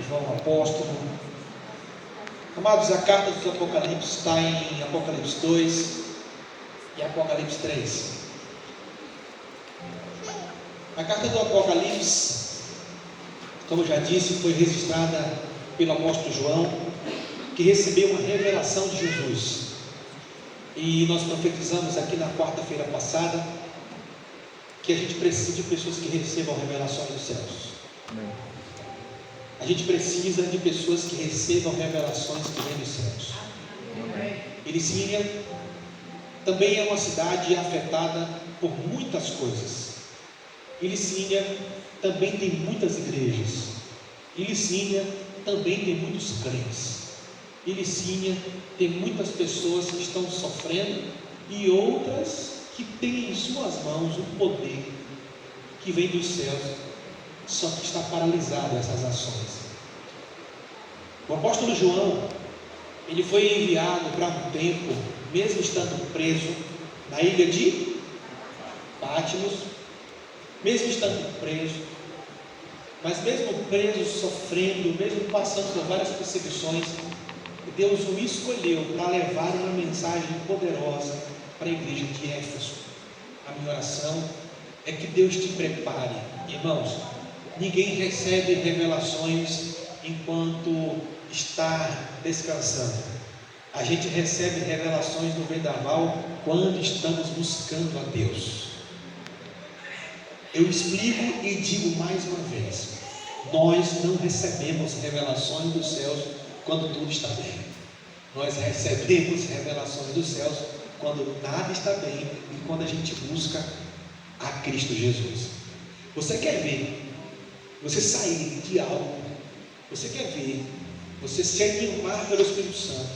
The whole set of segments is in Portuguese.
João Apóstolo. Amados, a carta dos Apocalipse está em Apocalipse 2 e Apocalipse 3. A carta do Apocalipse, como eu já disse, foi registrada pelo apóstolo João, que recebeu uma revelação de Jesus. E nós profetizamos aqui na quarta-feira passada que a gente precisa de pessoas que recebam revelações dos céus. Amém. A gente precisa de pessoas que recebam revelações que vêm dos céus. Ilicínia também é uma cidade afetada por muitas coisas. Ilicínia também tem muitas igrejas. Ilicínia também tem muitos crentes. Ilicínia tem muitas pessoas que estão sofrendo e outras que têm em suas mãos um poder que vem dos céus, só que está paralisado essas ações. O apóstolo João, ele foi enviado para um tempo, mesmo estando preso na ilha de Patmos, mesmo estando preso, mas mesmo preso, sofrendo, mesmo passando por várias perseguições, Deus o escolheu para levar uma mensagem poderosa para a igreja de Éfeso. A minha oração é que Deus te prepare. Irmãos, ninguém recebe revelações enquanto está descansando. A gente recebe revelações no vendaval quando estamos buscando a Deus. Eu explico e digo mais uma vez: nós não recebemos revelações dos céus quando tudo está bem. Nós recebemos revelações dos céus quando nada está bem e quando a gente busca a Cristo Jesus. Você quer ver você sair de algo? Você quer ver você se animar pelo Espírito Santo?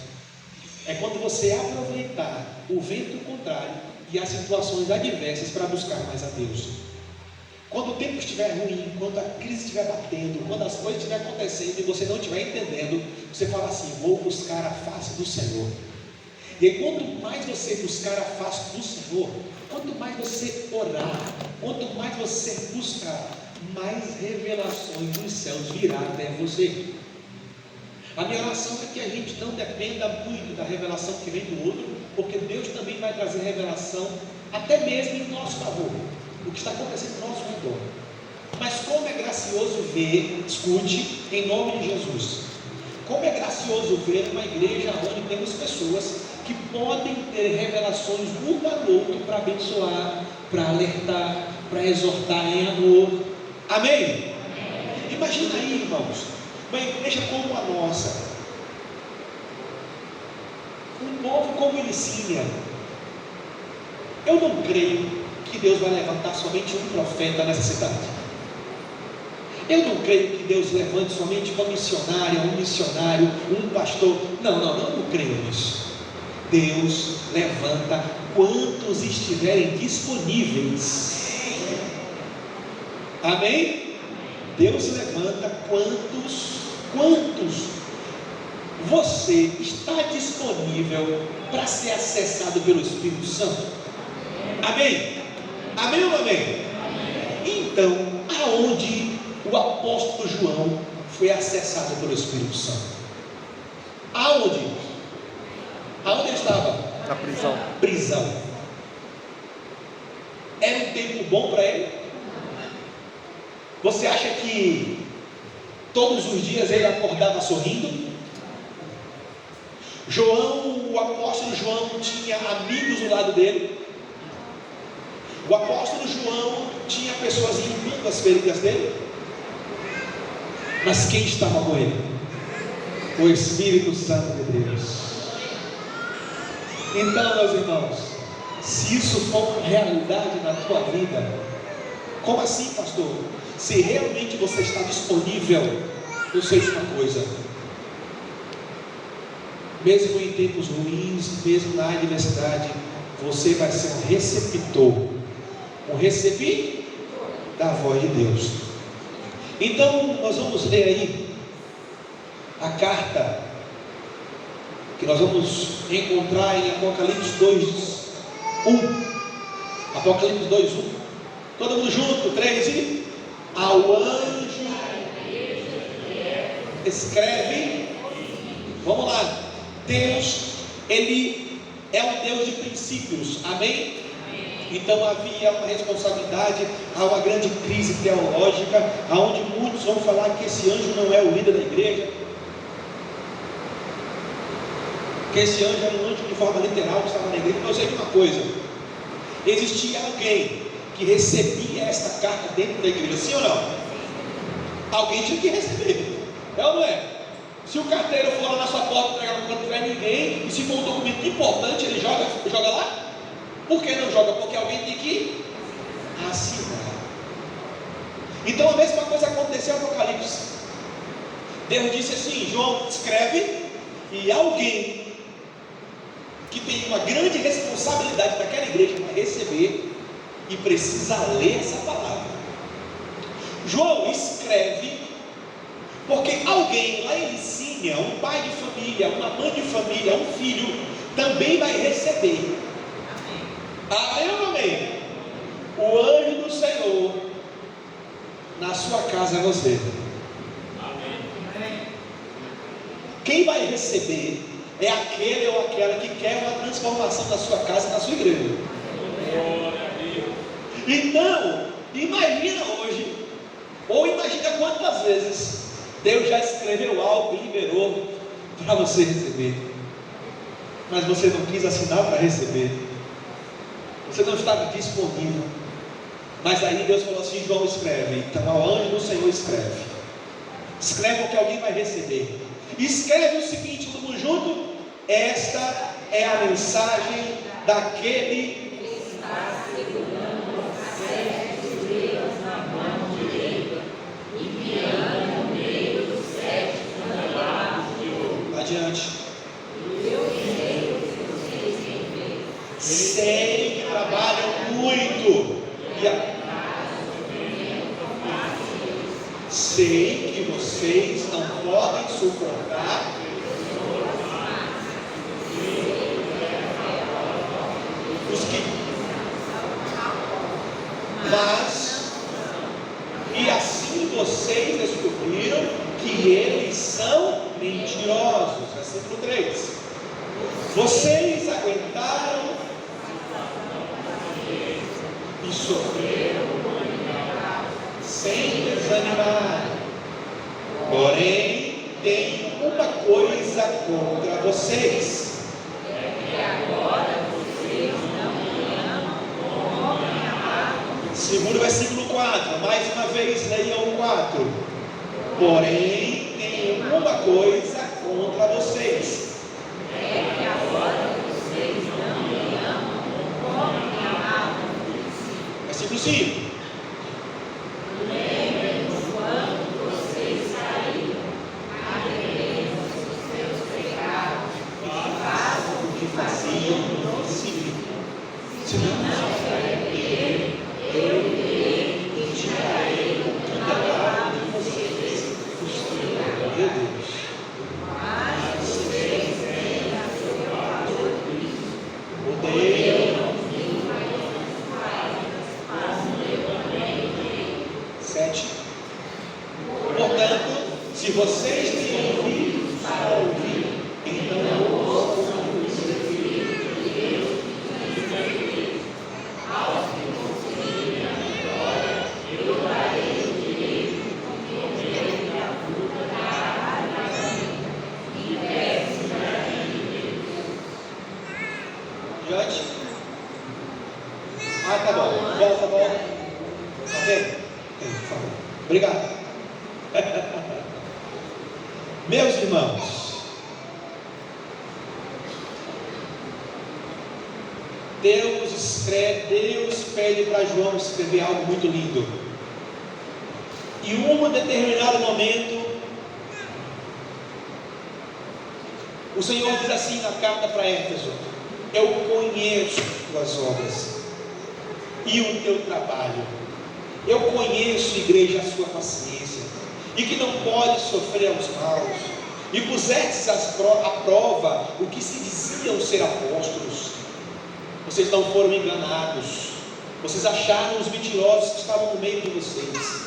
É quando você aproveitar o vento contrário e as situações adversas para buscar mais a Deus. Quando o tempo estiver ruim, quando a crise estiver batendo, quando as coisas estiverem acontecendo e você não estiver entendendo, você fala assim: vou buscar a face do Senhor. E aí, quanto mais você buscar a face do Senhor, quanto mais você orar, quanto mais você buscar, mais revelações dos céus virá até você. A minha oração é que a gente não dependa muito da revelação que vem do outro, porque Deus também vai trazer revelação até mesmo em nosso favor, o que está acontecendo ao nosso redor. Mas como é gracioso ver, escute, em nome de Jesus, como é gracioso ver uma igreja onde temos pessoas que podem ter revelações um para o outro para abençoar, para alertar, para exortar em amor. Amém? Amém? Imagina aí, irmãos, uma igreja como a nossa, um povo como Ilicínia. Eu não creio que Deus vai levantar somente um profeta nessa cidade. Eu não creio que Deus levante somente uma missionária, um missionário, um pastor. Não, eu não creio nisso. Deus levanta quantos estiverem disponíveis. Amém? Deus levanta quantos você está disponível para ser acessado pelo Espírito Santo. Amém? Amém ou não amém? Então, aonde o apóstolo João foi acessado pelo Espírito Santo? Aonde ele estava? Na prisão. Prisão. Era um tempo bom para ele? Você acha que todos os dias ele acordava sorrindo? O apóstolo João tinha amigos do lado dele. O apóstolo João tinha pessoas limpando as feridas dele. Mas quem estava com ele? O Espírito Santo de Deus. Então, meus irmãos, se isso for uma realidade na tua vida, como assim, pastor? Se realmente você está disponível, eu sei de uma coisa: mesmo em tempos ruins, mesmo na adversidade, você vai ser um receptor da voz de Deus. Então, nós vamos ler aí a carta que nós vamos encontrar em Apocalipse 2:1. Apocalipse 2:1. Todo mundo junto, 3 e... Ao anjo escreve. Vamos lá. Deus, Ele é um Deus de princípios, amém? Então havia uma responsabilidade, há uma grande crise teológica, onde muitos vão falar que esse anjo não é o líder da igreja, que esse anjo era um anjo de forma literal que estava na igreja. Então eu sei de uma coisa: existia alguém que recebia esta carta dentro da igreja, sim ou não? Alguém tinha que receber, é ou não é? Se o carteiro for lá na sua porta entregar, não tiver ninguém, e se for um documento importante, ele joga lá? Por que não joga? Porque alguém tem que assinar. Então a mesma coisa aconteceu no Apocalipse. Deus disse assim: João, escreve, e alguém que tem uma grande responsabilidade daquela igreja vai receber e precisa ler essa palavra. João, escreve, porque alguém lá em Licínia, um pai de família, uma mãe de família, um filho, também vai receber. Amém ou não amém? O anjo do Senhor na sua casa é você. Amém. Quem vai receber é aquele ou aquela que quer uma transformação da sua casa e da sua igreja. Então, imagina hoje, ou imagina quantas vezes Deus já escreveu algo e liberou para você receber, mas você não quis assinar para receber. Você não estava disponível. Mas aí Deus falou assim: João, escreve. Então ao anjo do Senhor escreve. Escreve o que alguém vai receber. Escreve o seguinte, todo mundo junto: esta é a mensagem daquele que está segurando as 7 estrelas na mão direita e que anda no meio dos 7 candelabros de ouro. Adiante. Sei que trabalham muito. Sei que vocês não podem suportar os que. Mas, e assim vocês descobriram que eles são mentirosos. Versículo 3. Vocês aguentaram e sofreram sem desanimar. Porém, tem uma coisa contra vocês: é que agora vocês não me amam como me amavam. Segura o versículo 4, mais uma vez, leiam o 4. Porém, tem uma coisa contra vocês: é que agora vocês não me amam como me amavam. Versículo 5. Lembrem quando vocês saíram, arrependam-se dos seus pecados e façam o que faziam no civil. Se não se arrependerem, eu virei e tirarei o candelabro de vocês do meu Deus. Mas vocês têm a seu favor Cristo. Odeiam. 7. Portanto, se vocês têm ouvidos para ouvir, então ouçam o Espírito de Deus diz: aos que conseguirem a vitória, eu darei o direito de comerem da fruta da árvore da vida e desce do jardim de Deus. Diante. Tá bom. Volta. Ok? Por favor. Obrigado. Meus irmãos, Deus pede para João escrever algo muito lindo. E em um determinado momento, o Senhor diz assim na carta para Éfeso: eu conheço tuas obras e o teu trabalho. Eu conheço, igreja, a sua paciência, e que não pode sofrer aos maus, e pusestes à prova o que se diziam ser apóstolos. Vocês não foram enganados, vocês acharam os mentirosos que estavam no meio de vocês,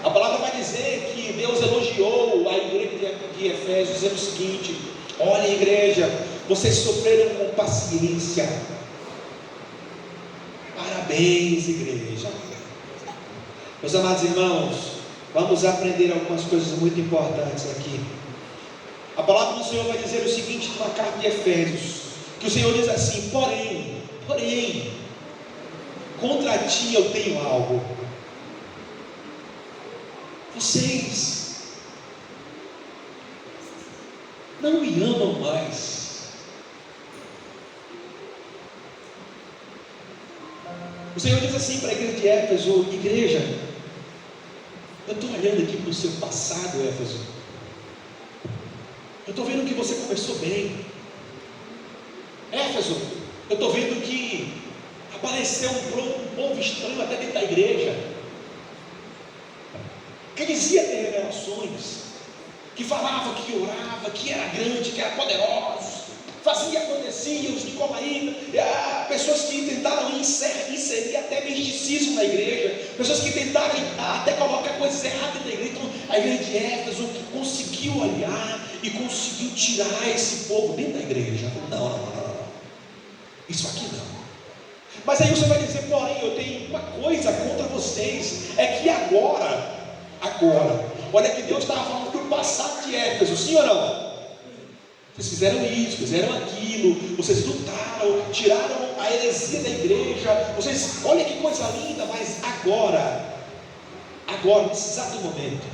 A palavra vai dizer que Deus elogiou a igreja de Efésios, dizendo o seguinte: olha, igreja, vocês sofreram com paciência. Parabéns, igreja. Meus amados irmãos, vamos aprender algumas coisas muito importantes aqui. A palavra do Senhor vai dizer o seguinte na carta de Efésios, que o Senhor diz assim: porém, contra ti eu tenho algo. Vocês não me amam mais. O Senhor diz assim para a igreja de Éfeso: igreja, eu estou olhando aqui para o seu passado, Éfeso. Eu estou vendo que você começou bem. Éfeso, eu estou vendo que apareceu um povo estranho até dentro da igreja, que dizia ter revelações, que falava, que orava, que era grande, que era poderoso, fazia, acontecia, os nicolaítas, pessoas que tentaram inserir até misticismo na igreja, pessoas que tentaram até colocar coisas erradas na igreja. Então a igreja de Éfeso conseguiu olhar e conseguiu tirar esse povo dentro da igreja. Não, isso aqui não. Mas aí você vai dizer: porém, eu tenho uma coisa contra vocês, é que agora, olha que Deus estava falando do passado de Éfeso, sim ou não? Vocês fizeram isso, fizeram aquilo, vocês lutaram, tiraram a heresia da igreja, vocês, olha que coisa linda, mas agora, nesse exato momento,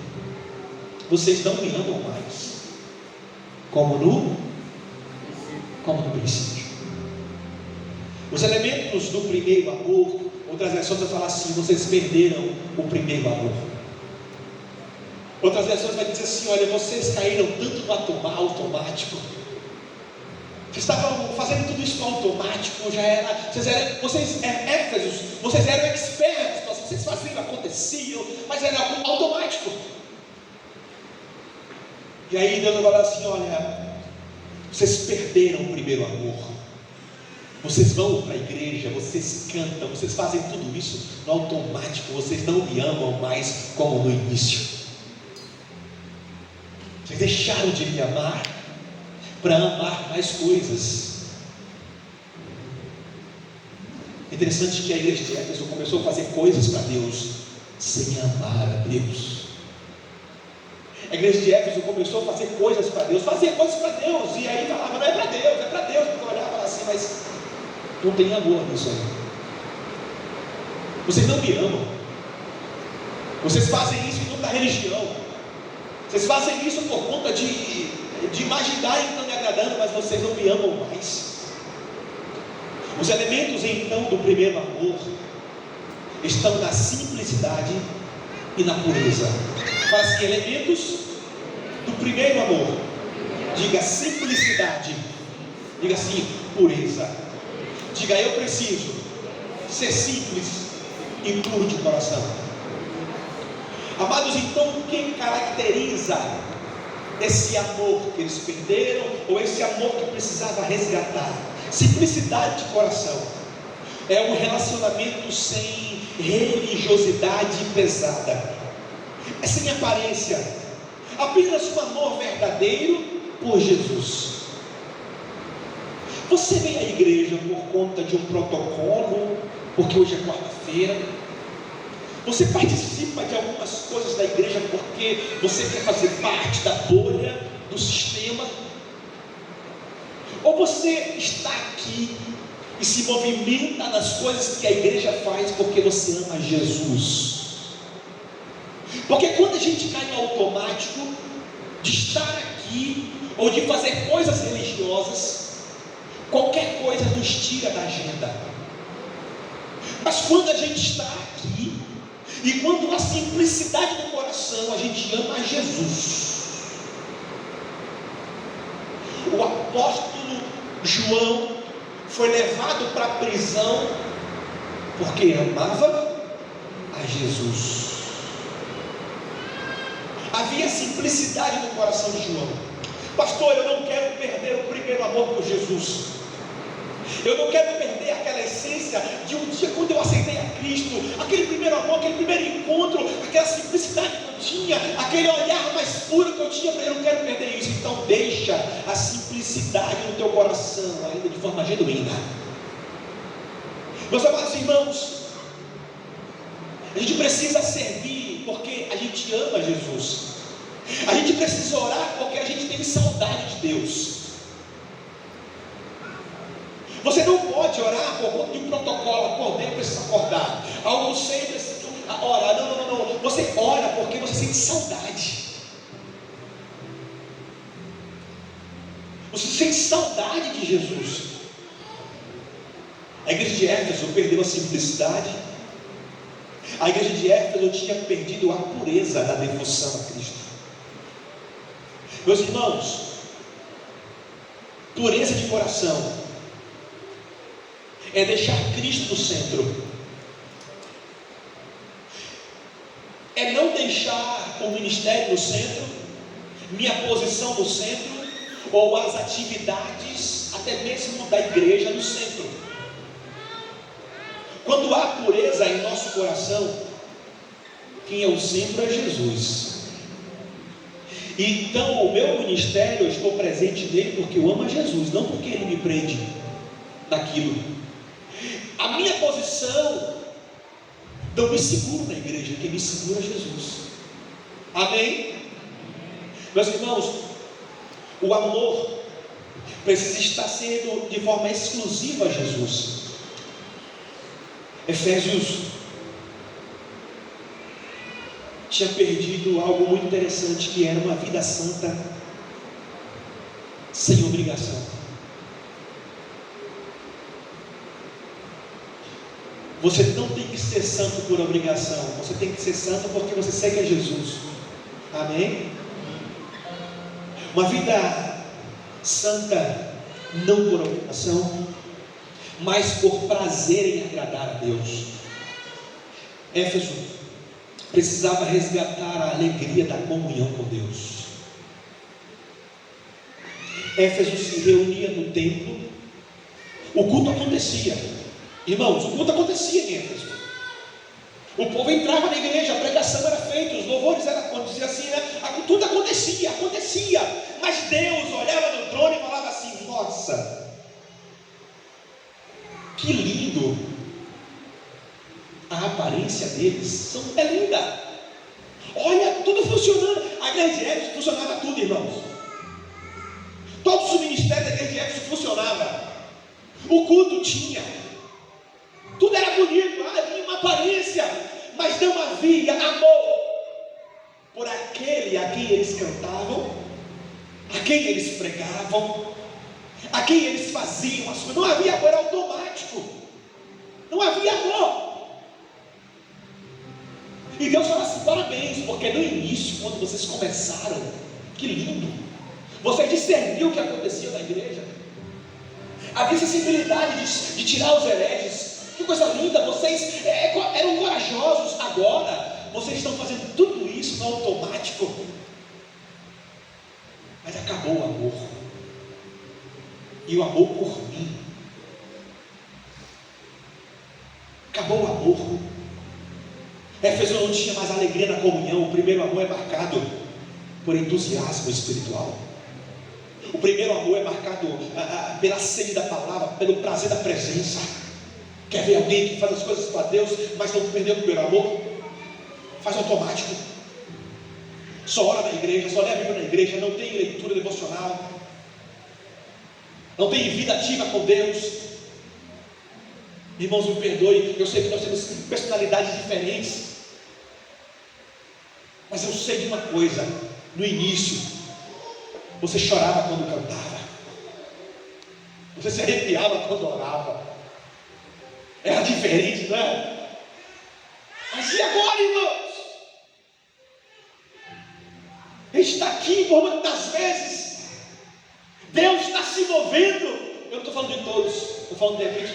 vocês não me amam mais, como no princípio. Os elementos do primeiro amor, outras versões vai falar assim: vocês perderam o primeiro amor. Outras versões vai dizer assim: olha, vocês caíram tanto no automático, vocês estavam fazendo tudo isso no automático, vocês Éfesos, vocês eram expertos, vocês faziam, aconteciam, mas era automático. E aí Deus vai falar assim: olha, vocês perderam o primeiro amor. Vocês vão para a igreja, vocês cantam, vocês fazem tudo isso no automático, vocês não me amam mais como no início. Vocês deixaram de me amar para amar mais coisas. É interessante que a igreja de Éfeso começou a fazer coisas para Deus sem amar a Deus. A igreja de Éfeso começou a fazer coisas para Deus, e aí falava: não é para Deus, porque olhava e falava assim: mas não tem amor nisso aí. Vocês não me amam. Vocês fazem isso em nome da religião. Vocês fazem isso por conta de imaginar que estão me agradando, mas vocês não me amam mais. Os elementos então do primeiro amor estão na simplicidade e na pureza. Fala assim: elementos do primeiro amor. Diga simplicidade. Diga assim: pureza. Diga: eu preciso ser simples e puro de coração. Amados, então o que caracteriza esse amor que eles perderam, ou esse amor que precisava resgatar? Simplicidade de coração. É um relacionamento sem religiosidade pesada, é sem aparência, apenas um amor verdadeiro por Jesus. Você vem à igreja por conta de um protocolo, porque hoje é quarta-feira. Você participa de algumas coisas da igreja porque você quer fazer parte da bolha, do sistema. Ou você está aqui e se movimenta nas coisas que a igreja faz porque você ama Jesus. Porque quando a gente cai no automático de estar aqui ou de fazer coisas religiosas, qualquer coisa nos tira da agenda. Mas quando a gente está aqui, e quando na simplicidade do coração a gente ama a Jesus, o apóstolo João foi levado para a prisão porque amava a Jesus. Havia simplicidade no coração de João. Pastor, eu não quero perder o primeiro amor por Jesus. Eu não quero perder aquela essência de um dia quando eu aceitei a Cristo, aquele primeiro amor, aquele primeiro encontro, aquela simplicidade que eu tinha, aquele olhar mais puro que eu tinha. Eu não quero perder isso. Então deixa a simplicidade no teu coração ainda de forma genuína. Meus amados irmãos, a gente precisa servir porque a gente ama Jesus. A gente precisa orar porque a gente tem saudade de Deus. Você não pode orar por conta de um protocolo. Acordei, eu preciso acordar. Almocei, eu preciso orar. Não. Você ora porque você sente saudade. Você sente saudade de Jesus. A igreja de Éfeso perdeu a simplicidade. A igreja de Éfeso tinha perdido a pureza da devoção a Cristo. Meus irmãos, pureza de coração é deixar Cristo no centro, é não deixar o ministério no centro, minha posição no centro, ou as atividades, até mesmo da igreja, no centro. Quando há pureza em nosso coração, quem é o centro é Jesus. Então o meu ministério, eu estou presente nele porque eu amo a Jesus, não porque ele me prende naquilo. A minha posição não me segura na igreja, quem me segura é Jesus. Amém? Meus irmãos, o amor precisa estar sendo de forma exclusiva a Jesus. Efésios tinha perdido algo muito interessante, que era uma vida santa sem obrigação. Você não tem que ser santo por obrigação, você tem que ser santo porque você segue a Jesus. Amém? Uma vida santa não por obrigação, mas por prazer em agradar a Deus. Éfeso precisava resgatar a alegria da comunhão com Deus. Éfeso se reunia no templo, o culto acontecia. Irmãos, o culto acontecia em Éfeso. O povo entrava na igreja, a pregação era feita, os louvores eram, quando dizia assim, né? Tudo acontecia. Mas Deus olhava no trono e falava assim: nossa, que lindo! A aparência deles é linda. Olha, tudo funcionando. A igreja de Éfeso funcionava tudo, irmãos. Todos os ministérios da igreja de Éfeso funcionava. O culto tinha. Tudo era bonito, havia uma aparência, mas não havia amor por aquele a quem eles cantavam, a quem eles pregavam, a quem eles faziam as coisas. Não havia amor, era automático. Não havia amor. E Deus fala assim: parabéns, porque no início, quando vocês começaram, que lindo, vocês discerniam o que acontecia na igreja, havia sensibilidade de tirar os hereges. Que coisa linda, vocês eram corajosos. Agora vocês estão fazendo tudo isso no automático, mas acabou o amor, e o amor por mim, acabou o amor. Éfeso não tinha mais alegria na comunhão. O primeiro amor é marcado por entusiasmo espiritual. O primeiro amor é marcado pela sede da palavra, pelo prazer da presença. Quer ver alguém que faz as coisas para Deus, mas não perdeu o primeiro amor? Faz automático. Só ora na igreja, só lê a Bíblia na igreja, não tem leitura devocional, não tem vida ativa com Deus. Irmãos, me perdoe, eu sei que nós temos personalidades diferentes, mas eu sei de uma coisa: no início você chorava quando cantava, você se arrepiava quando orava. Era diferente, não é? Mas e agora, irmãos? A gente está aqui por muitas vezes, Deus está se movendo. Eu não estou falando de todos, estou falando de repente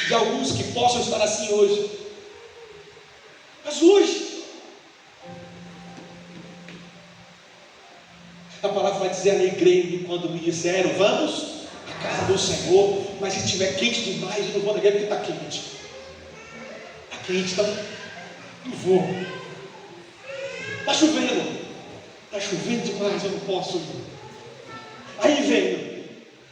de alguns que possam estar assim hoje. Mas hoje a palavra vai dizer: alegrei-me quando me disseram, vamos a casa do Senhor, mas se estiver quente demais, eu não vou na igreja porque está quente. Está quente, então não vou. Está chovendo demais, eu não posso ir. Aí vem,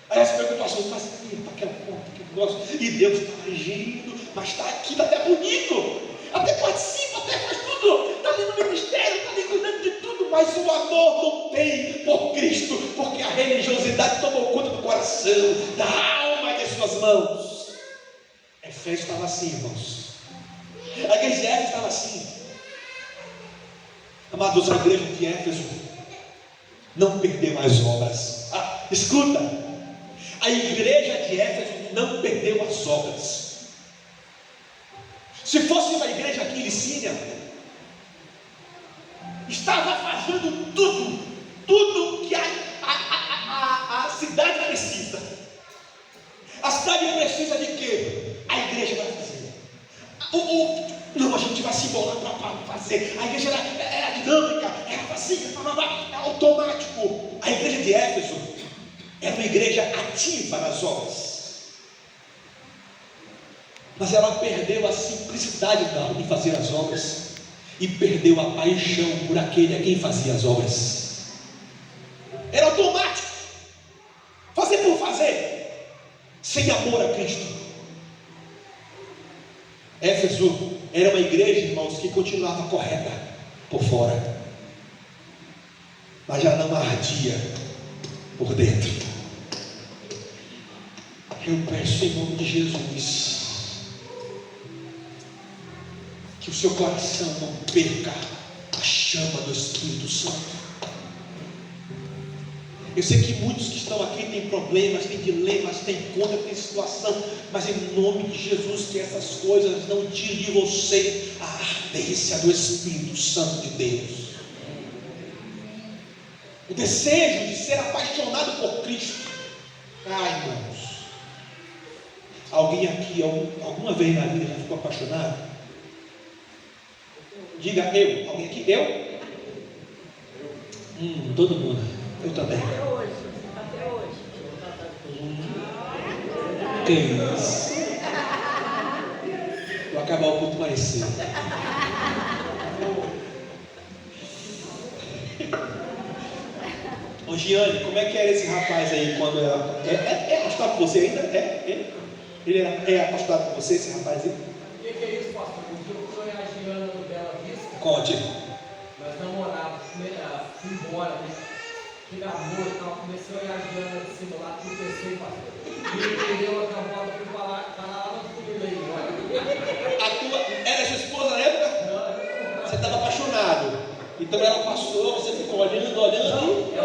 aí as preocupações, mas para aquela conta, aquele negócio, e Deus está agindo, mas está aqui, está até bonito, até participa, até faz tudo, está ali no ministério, está ali cuidando de tudo, mas o amor não tem por Cristo, porque a religiosidade tomou conta do coração, da alma e das suas mãos. Efésios estava assim, irmãos. A igreja de Éfeso estava assim. Amados, a igreja de Éfeso não perdeu as obras. Escuta, a igreja de Éfeso não perdeu as obras. Se fosse uma igreja aqui em Licínia, estava fazendo tudo que a cidade precisa. A cidade precisa de quê? A igreja vai fazer. Não, a gente vai se embolar para fazer. A igreja era dinâmica, era vazia, era automático. A igreja de Éfeso era uma igreja ativa nas obras, mas ela perdeu a simplicidade de fazer as obras e perdeu a paixão por aquele a quem fazia as obras. Era automático, fazer por fazer, sem amor a Cristo. Éfeso era uma igreja, irmãos, que continuava correta por fora, mas já não ardia por dentro. Eu peço em nome de Jesus que o seu coração não perca a chama do Espírito Santo. Eu sei que muitos que estão aqui têm problemas, têm dilemas, têm conta, têm situação, mas em nome de Jesus, que essas coisas não tirem de você a ardência do Espírito Santo de Deus, o desejo de ser apaixonado por Cristo. Irmãos, alguém aqui alguma vez na vida já ficou apaixonado? Diga eu. Alguém aqui? Eu? Todo mundo. Eu também. Até hoje. Que isso? Vou acabar o culto mais cedo. Ô Giane, como é que era esse rapaz aí quando era? É apostado por você ainda? Ele é apostado por você, esse rapaz aí? O que é isso, pastor? Eu fui a Giana do Bela Vista. Conte. Nós namorávamos, fui embora, né? Fui na rua e tal, comecei a olhar a Giana de cima lá, tropecei, pastor. E ele deu a cambada, fui para lá, no fundo dele, olha. Era sua esposa na época? Não, você estava apaixonado. Então ela passou, você ficou olhando e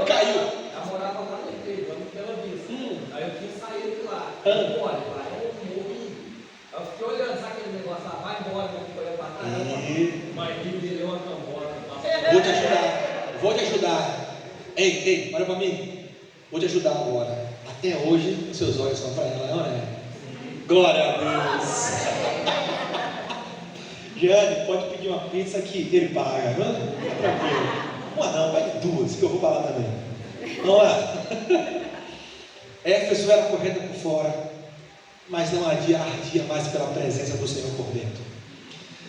caiu. Ela morava lá na igreja, lá no Bela Vista. Aí eu tinha saído de lá. Olha, lá é um morro. Eu fiquei olhando, sabe aquele negócio lá? Vai embora, eu fiquei olhando para trás. Mas ele deu uma cambada. Vou te ajudar. Ei, olha para mim. Vou te ajudar agora. Até hoje, seus olhos são para ela, não é? Glória a Deus. Giane, pode pedir uma pizza que ele paga, não é? Fica tranquilo. Uma não, vai de duas, que eu vou falar também. Não é? Éfeso era correta por fora, mas não ardia mais pela presença do Senhor por dentro.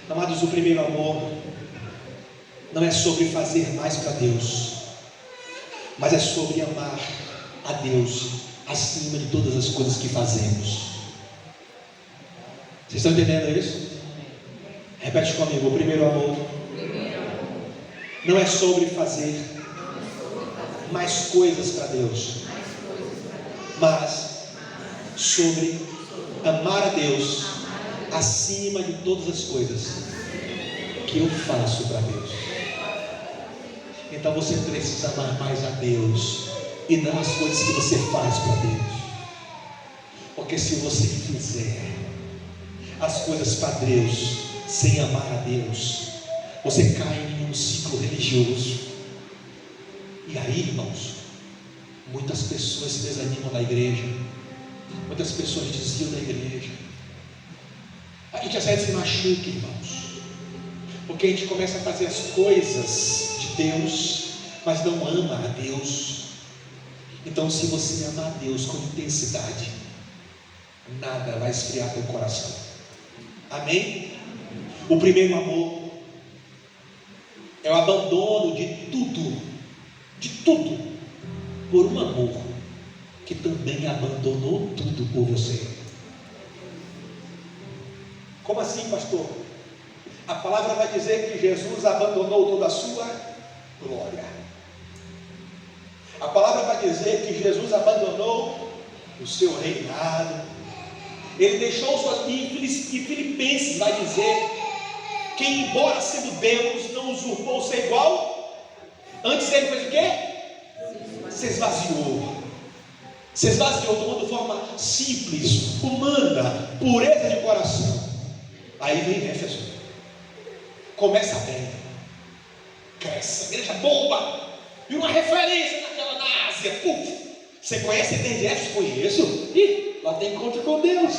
Amados, o primeiro amor não é sobre fazer mais para Deus, mas é sobre amar a Deus acima de todas as coisas que fazemos. Vocês estão entendendo isso? Repete comigo. O primeiro amor não é sobre fazer mais coisas para Deus, mas sobre amar a Deus acima de todas as coisas que eu faço para Deus. Então você precisa amar mais a Deus e não as coisas que você faz para Deus, porque se você fizer as coisas para Deus sem amar a Deus, você cai em um ciclo religioso. E aí, irmãos, muitas pessoas se desanimam da igreja, muitas pessoas desviam da igreja. A gente às vezes se machuca, irmãos, porque a gente começa a fazer as coisas de Deus, mas não ama a Deus. Então, se você amar a Deus com intensidade, nada vai esfriar teu coração. Amém? O primeiro amor é o abandono de tudo, por um amor que também abandonou tudo por você. Como assim, pastor? A palavra vai dizer que Jesus abandonou toda a sua glória. A palavra vai dizer que Jesus abandonou o seu reinado. Ele deixou suas... E Filipenses vai dizer que, embora sendo Deus, não usurpou ser igual. Antes ele fez o quê? Se esvaziou. Se esvaziou, tomando forma simples, humana, pureza de coração. Aí vem Éfeso. Começa bem, cresce, a igreja bomba, e uma referência na Ásia. Puf. Você conhece a igreja de Éfeso? Conheço. Ih, lá tem encontro com Deus.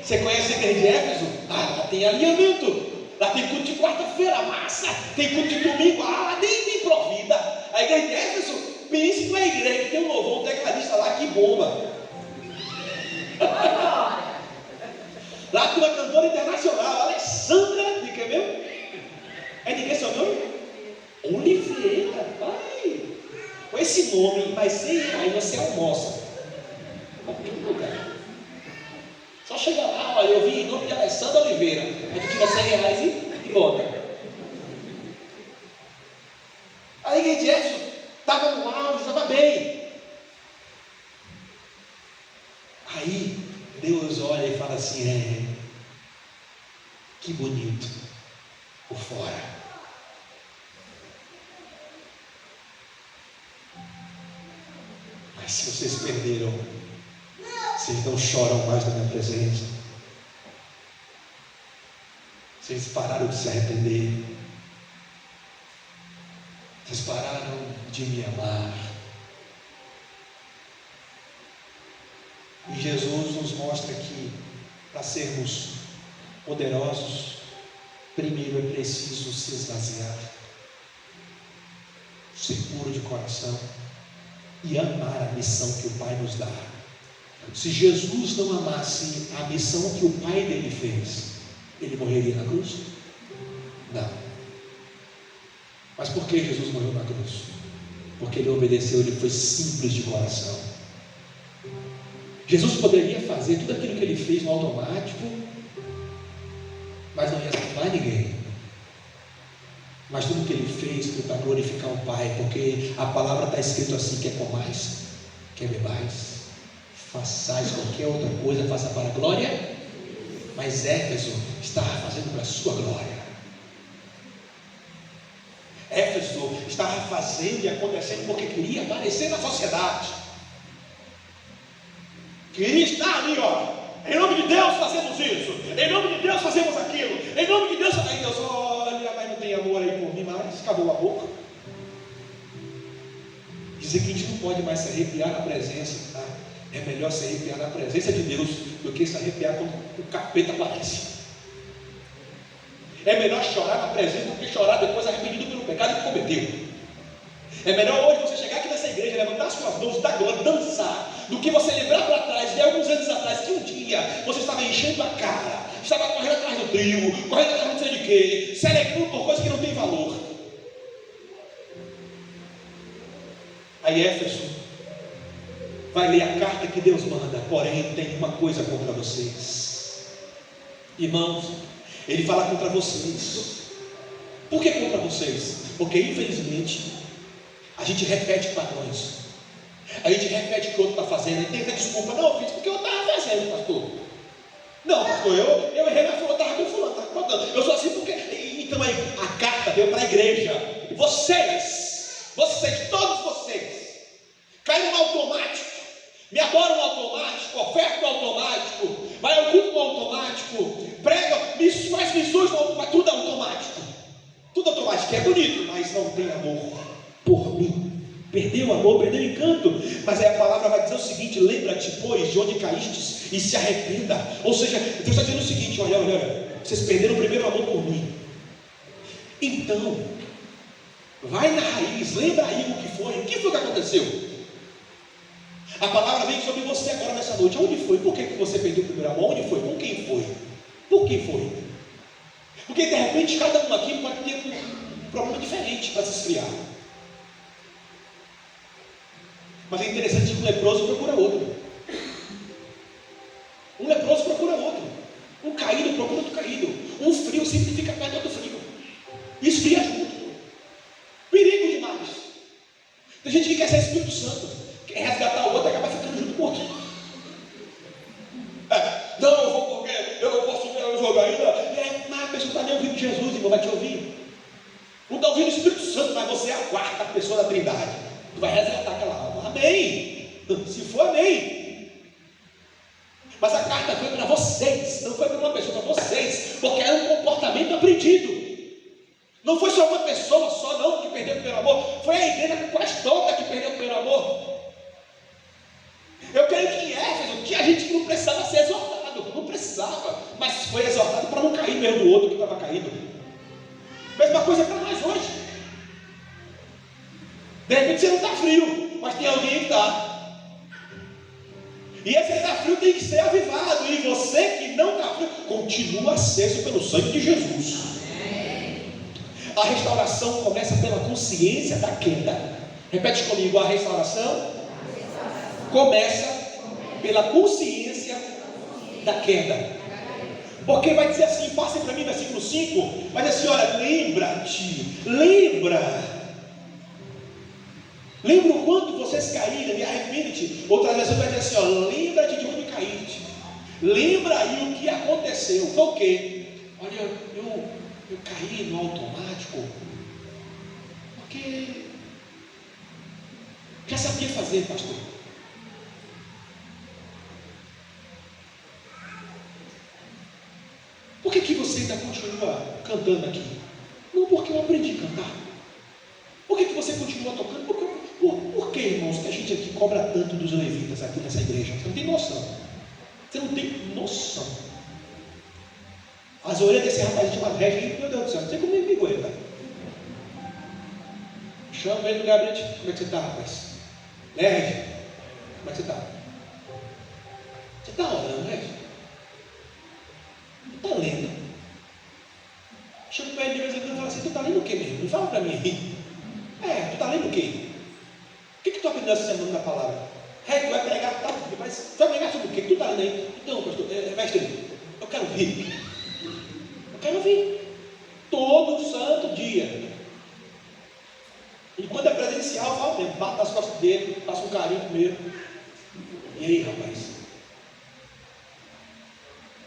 Você conhece a igreja de Éfeso? Lá tem alinhamento. Lá tem culto de quarta-feira, massa. Tem culto de domingo, lá tem provida. A igreja de Éfeso, pense que é a igreja que tem um louvor, um tecladista lá que bomba. Lá tem uma cantora internacional, Alessandra, de que mesmo? É de que seu nome? Oliveira, pai. Com esse nome, vai ser aí você almoça. Só chega lá, olha, eu vi em nome de Alessandra Oliveira. Aí tu tira R$100 e bota. A igreja de Éfeso estava no auge, estava bem. Aí Deus olha e fala assim: que bonito por fora, mas se vocês perderam, vocês não choram mais na minha presença, vocês pararam de se arrepender, vocês pararam de me amar. E Jesus nos mostra que para sermos poderosos, primeiro é preciso se esvaziar, ser puro de coração e amar a missão que o Pai nos dá. Se Jesus não amasse a missão que o Pai dele fez, ele morreria na cruz? Não. Mas por que Jesus morreu na cruz? Porque ele obedeceu, ele foi simples de coração. Jesus poderia fazer tudo aquilo que ele fez no automático, mas não ia salvar ninguém. Mas tudo que ele fez foi para glorificar o Pai, porque a palavra está escrito assim: quer comais, quer bebais, façais qualquer outra coisa, faça para a glória. Mas Éfeso estava fazendo para a sua glória. Éfeso estava fazendo e acontecendo porque queria aparecer na sociedade. Queria estar ali, ó. Em nome de Deus fazemos isso, em nome de Deus fazemos aquilo, em nome de Deus. Aí Deus, olha, mas não tem amor aí por mim mais, acabou a boca. Dizer que a gente não pode mais se arrepiar na presença, tá? É melhor se arrepiar na presença de Deus do que se arrepiar quando o capeta aparece. É melhor chorar na presença do que chorar depois arrependido pelo pecado que cometeu. É melhor hoje você chegar aqui nessa igreja, levantar as suas mãos, dar glória, dançar, do que você lembrar para trás de alguns anos atrás que um dia você estava enchendo a cara, estava correndo atrás do trigo, correndo atrás de não sei de quê, celebrando por coisas que não tem valor. Aí Éfeso vai ler a carta que Deus manda, porém tem uma coisa contra vocês, irmãos. Ele fala contra vocês. Por que contra vocês? Porque infelizmente a gente repete padrões, a gente repete o que o outro está fazendo, e tenta desculpa: não, eu fiz porque eu estava fazendo, pastor. Não, pastor, eu errei, mas eu estava com fulano, estava contando. Eu sou assim porque. Então aí a carta veio para a igreja. Vocês, todos vocês, caem no automático, me adoram no automático, ofertam no automático, vai ao culto no automático, pregam, faz missões no automático, tudo automático. Tudo automático, é bonito, mas não tem amor por mim. Perdeu o amor, perdeu o encanto. Mas aí a palavra vai dizer o seguinte: lembra-te, pois, de onde caístes e se arrependa. Ou seja, Deus está dizendo o seguinte: olha, vocês perderam o primeiro amor por mim. Então, vai na raiz, lembra aí o que foi que aconteceu. A palavra vem sobre você agora nessa noite. Onde foi? Por que você perdeu o primeiro amor? Onde foi? Com quem foi? Por que foi? Porque de repente cada um aqui pode ter um problema diferente para se esfriar. Mas é interessante que um leproso procura outro. Um leproso procura outro. Um caído procura outro caído. Um frio sempre fica perto do outro frio. Esfria junto. Perigo demais. Tem gente que quer ser Espírito Santo, quer resgatar o outro e acaba ficando junto com o outro. Não, eu vou porque eu posso ver o jogo ainda. Mas a pessoa não está nem ouvindo Jesus, irmão, vai te ouvir. Não está ouvindo o Espírito Santo, mas você é a quarta pessoa da Trindade. Tu vai resgatar aquela alma. Amém. Se for, amém. Mas a carta foi para vocês, não foi para uma pessoa, para vocês, porque era um comportamento aprendido. Não foi só uma pessoa só não que perdeu o primeiro amor, foi a igreja quase toda que perdeu o primeiro amor. Eu creio que em Éfeso tinha gente que não precisava ser exortado, não precisava, mas foi exortado para não cair no erro do outro que estava caído. Mesma coisa para nós hoje. De repente você não está frio, mas tem alguém que está. E esse que está frio tem que ser avivado. E você que não está frio, continua aceso pelo sangue de Jesus. A restauração começa pela consciência da queda. Repete comigo, a restauração começa pela consciência da queda. Porque vai dizer assim, passem para mim versículo 5, vai dizer assim, olha, lembra o quanto vocês caíram, me arrepende-te. Outra vez vai dizer assim, ó, lembra-te de onde caíste. Lembra aí o que aconteceu. Foi o quê? Olha, eu caí no automático, porque já sabia fazer, pastor. Por que você ainda continua cantando aqui? Não, porque eu aprendi a cantar. Por que você continua tocando? Por que, irmãos, que a gente aqui cobra tanto dos levitas aqui nessa igreja? Você não tem noção. Você não tem noção. As orelhas desse rapaz chamado Regis, meu Deus do céu, não sei como ele me aguenta. Chama ele no gabinete. Como é que você está, rapaz? Regis, como é que você está? Você está orando, Regis? Não está lendo? Chama para ele de vez em quando e fala assim, tu está lendo o que mesmo? Fala para mim. Tu está lendo o quê? O que tu aprendeu essa semana na palavra? Tu vai pregar, tá? Mas tu vai pregar sobre o quê? Tu está lendo aí? Então, pastor, mestre, eu quero ouvir. Quero ouvir todo santo dia. E quando é presencial, eu falo mesmo, bato nas costas dele, faço um carinho primeiro. E aí, rapaz?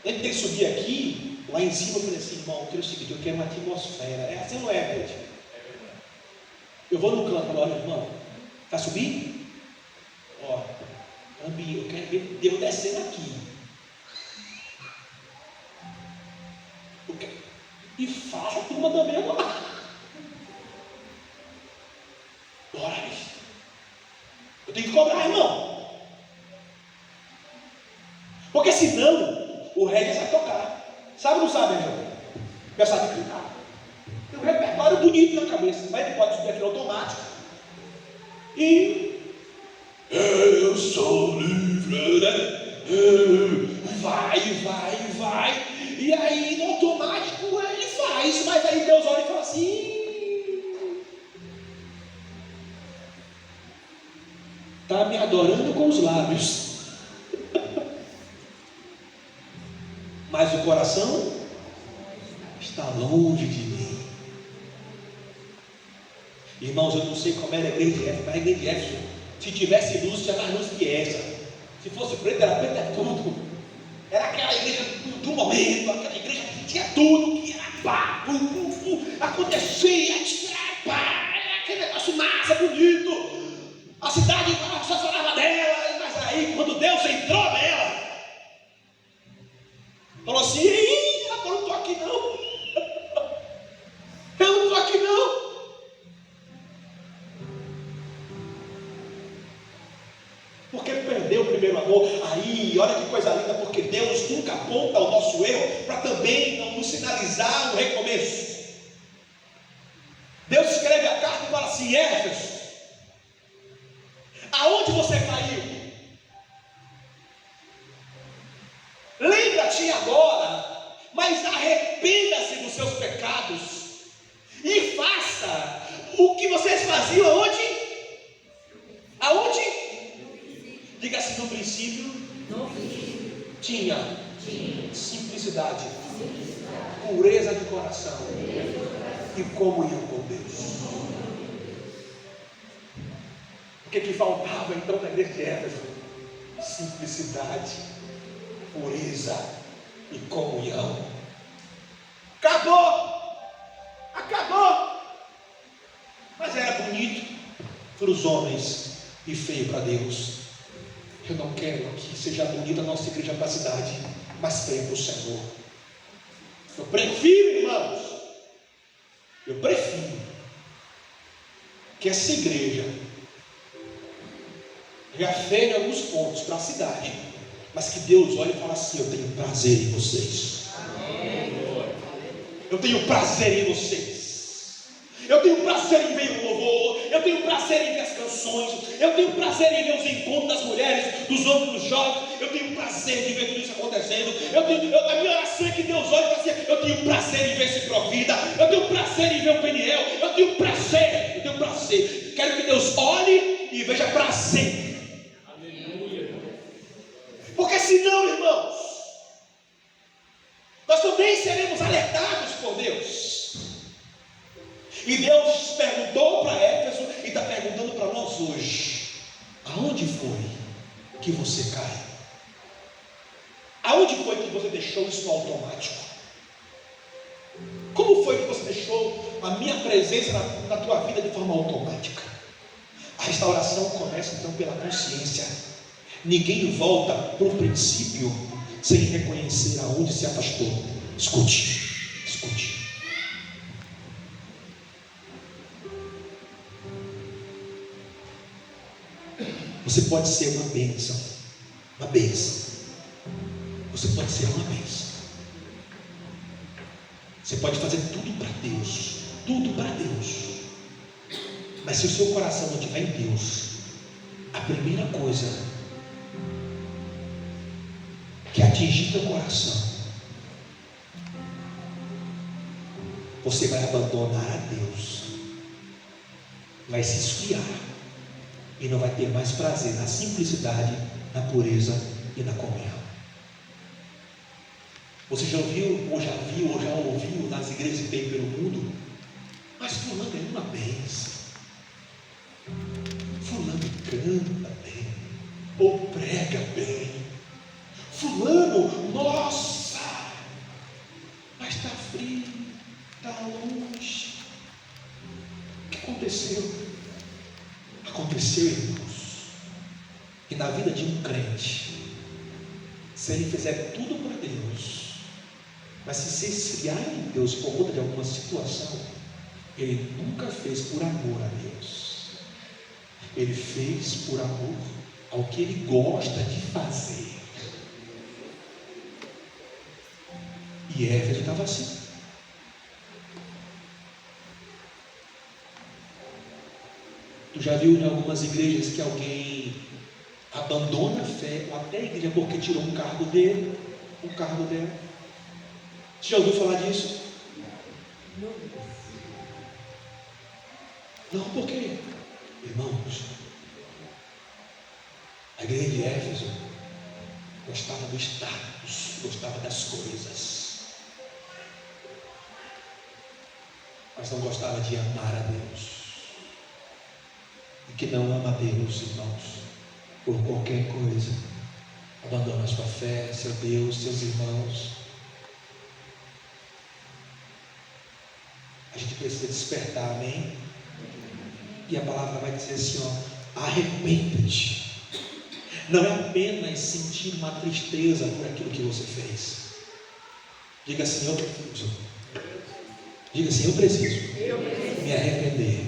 Antes de subir aqui, lá em cima, eu falei assim, irmão, eu quero o seguinte, eu quero uma atmosfera. É assim, não é, gente? Eu vou no canto, olha, irmão, vai subir? Ó, ambiente, eu quero ver Deus descendo aqui. E faça a turma também agora. Bora, bicho. Eu tenho que cobrar, irmão. Porque senão o Regis vai tocar. Sabe ou não sabe, irmão? Já sabe cantar. Tem um repertório bonito na cabeça, mas ele pode subir aqui no automático. E eu sou livre, né? Vai. E aí no automático ele faz, mas aí Deus olha e fala assim: está me adorando com os lábios, mas o coração está longe de mim. Irmãos, eu não sei como era a igreja de Éfeso, mas a igreja de Éfeso, se tivesse luz, tinha mais luz que essa. Se fosse preto, era preto, era tudo. Era aquela igreja do momento, aquela igreja que tinha tudo, que era pá, acontecia, era aquele negócio massa, bonito. A cidade só falava dela, mas aí quando Deus entrou nela, falou assim: ih, rapaz, eu não estou aqui não. Eu não estou aqui não. Porque perdeu o primeiro amor. Aí, olha que coisa linda, porque Deus nunca aponta o nosso erro para também não nos sinalizar um recomeço. Deus escreve a carta e fala assim: Éfeso, aonde você caiu? no princípio tinha simplicidade, pureza de coração e comunhão com Deus. O que faltava então na igreja de Éfeso? Simplicidade, pureza e comunhão. Acabou! Mas era bonito para os homens e feio para Deus. Eu não quero que seja bonita a nossa igreja para a cidade, mas feio para o Senhor. Eu prefiro, irmãos, que essa igreja já feia em alguns pontos para a cidade, mas que Deus olhe e fale assim: eu tenho prazer em vocês. Eu tenho prazer em vocês. Eu tenho prazer em ver o louvor. Eu tenho prazer em ver as canções. Eu tenho prazer em ver os encontros das mulheres, dos homens, dos jovens. Eu tenho prazer de ver tudo isso acontecendo. A minha oração é que Deus olhe e fale assim: eu tenho prazer em ver esse Provida. Eu tenho prazer em ver o Peniel. Eu tenho prazer. Quero que Deus olhe e veja prazer. Aleluia. Porque senão, irmãos, nós também seremos alertados por Deus. E Deus perguntou para Éfeso e está perguntando para nós hoje: aonde foi que você caiu? Aonde foi que você deixou isso no automático? Como foi que você deixou a minha presença na tua vida de forma automática? A restauração começa então pela consciência. Ninguém volta para o princípio sem reconhecer aonde se afastou. Escute. Você pode ser uma bênção. Você pode ser uma bênção. Você pode fazer tudo para Deus. Mas se o seu coração não estiver em Deus, a primeira coisa que atingir teu coração, você vai abandonar a Deus, vai se esfriar e não vai ter mais prazer na simplicidade, na pureza e na comunhão. Você já ouviu, ou já viu, ou já ouviu nas igrejas que tem pelo mundo: mas fulano é uma bênção, fulano canta bem, ou prega bem, fulano, nossa, mas está frio, está longe. O que aconteceu? Aconteceu, irmãos, que na vida de um crente, se ele fizer tudo para Deus, mas se esfriar em Deus por conta de alguma situação, ele nunca fez por amor a Deus. Ele fez por amor ao que ele gosta de fazer. E Éfeso estava assim. Tu já viu em algumas igrejas que alguém abandona a fé, ou até a igreja, porque tirou um cargo dele, dela? Você já ouviu falar disso? Não, por quê? Irmãos, a igreja de Éfeso gostava do status, gostava das coisas, mas não gostava de amar a Deus. E que não ama a Deus, irmãos, por qualquer coisa, abandona a sua fé, seu Deus, seus irmãos. A gente precisa despertar, amém? E a palavra vai dizer assim, arrepende-te. Não é apenas sentir uma tristeza por aquilo que você fez. Diga assim: eu preciso. Diga assim: eu preciso me arrepender.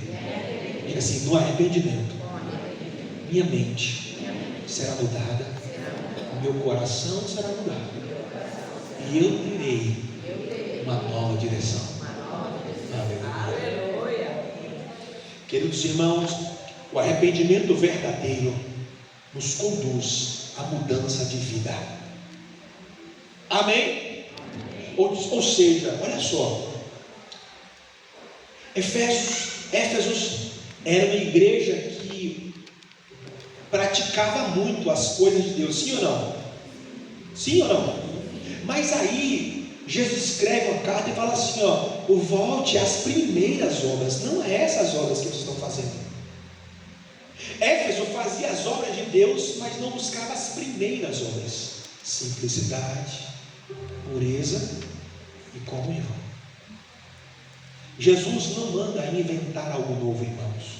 Diga assim: no arrependimento, minha mente será mudada, o meu coração será mudado, e eu terei uma nova direção. Aleluia. Queridos irmãos, o arrependimento verdadeiro nos conduz à mudança de vida. Amém? Ou seja, olha só, Éfeso era uma igreja que praticava muito as coisas de Deus, sim ou não? Sim ou não? Mas aí Jesus escreve uma carta e fala assim, volte às primeiras obras. Não é essas obras que vocês estão fazendo. Éfeso fazia as obras de Deus, mas não buscava as primeiras obras: simplicidade, pureza e comunhão. Jesus não manda inventar algo novo, irmãos.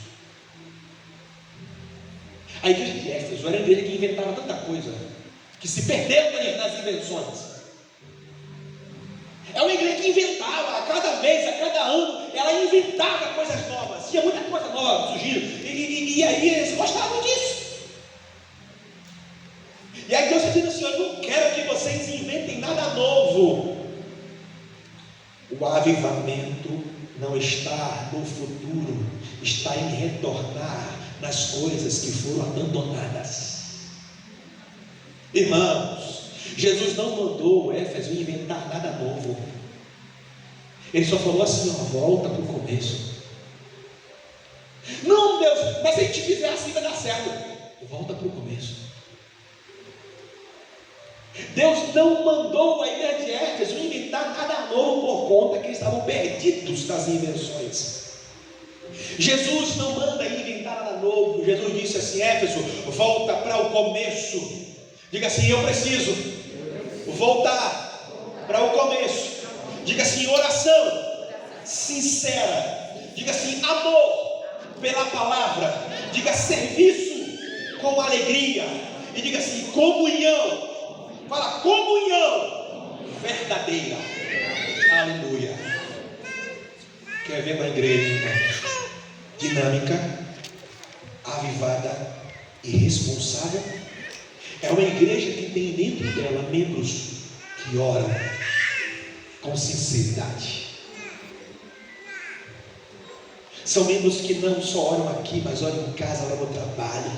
A igreja de Éfeso era a igreja que inventava tanta coisa, que se perdeu nas invenções. É uma igreja que inventava, a cada mês, a cada ano, ela inventava coisas novas. Tinha muita coisa nova surgindo. E aí eles gostavam disso. E aí Deus está dizendo assim: eu não quero que vocês inventem nada novo. O avivamento não está no futuro, está em retornar nas coisas que foram abandonadas. Irmãos, Jesus não mandou Éfeso inventar nada novo. Ele só falou assim: volta para o começo. Não, Deus, mas se a gente fizer assim vai dar certo. Volta para o começo. Deus não mandou a igreja de Éfeso inventar nada novo por conta que eles estavam perdidos das invenções. Jesus não manda inventar nada novo. Jesus disse assim: Éfeso, volta para o começo. Diga assim: eu preciso voltar para o começo. Diga assim: oração sincera. Diga assim: amor pela palavra. Diga serviço com alegria. E diga assim: comunhão. Fala: comunhão verdadeira. Aleluia. Quer ver uma igreja, irmãos, dinâmica, avivada e responsável? É uma igreja que tem dentro dela membros que oram com sinceridade. São membros que não só oram aqui, mas oram em casa, oram no trabalho,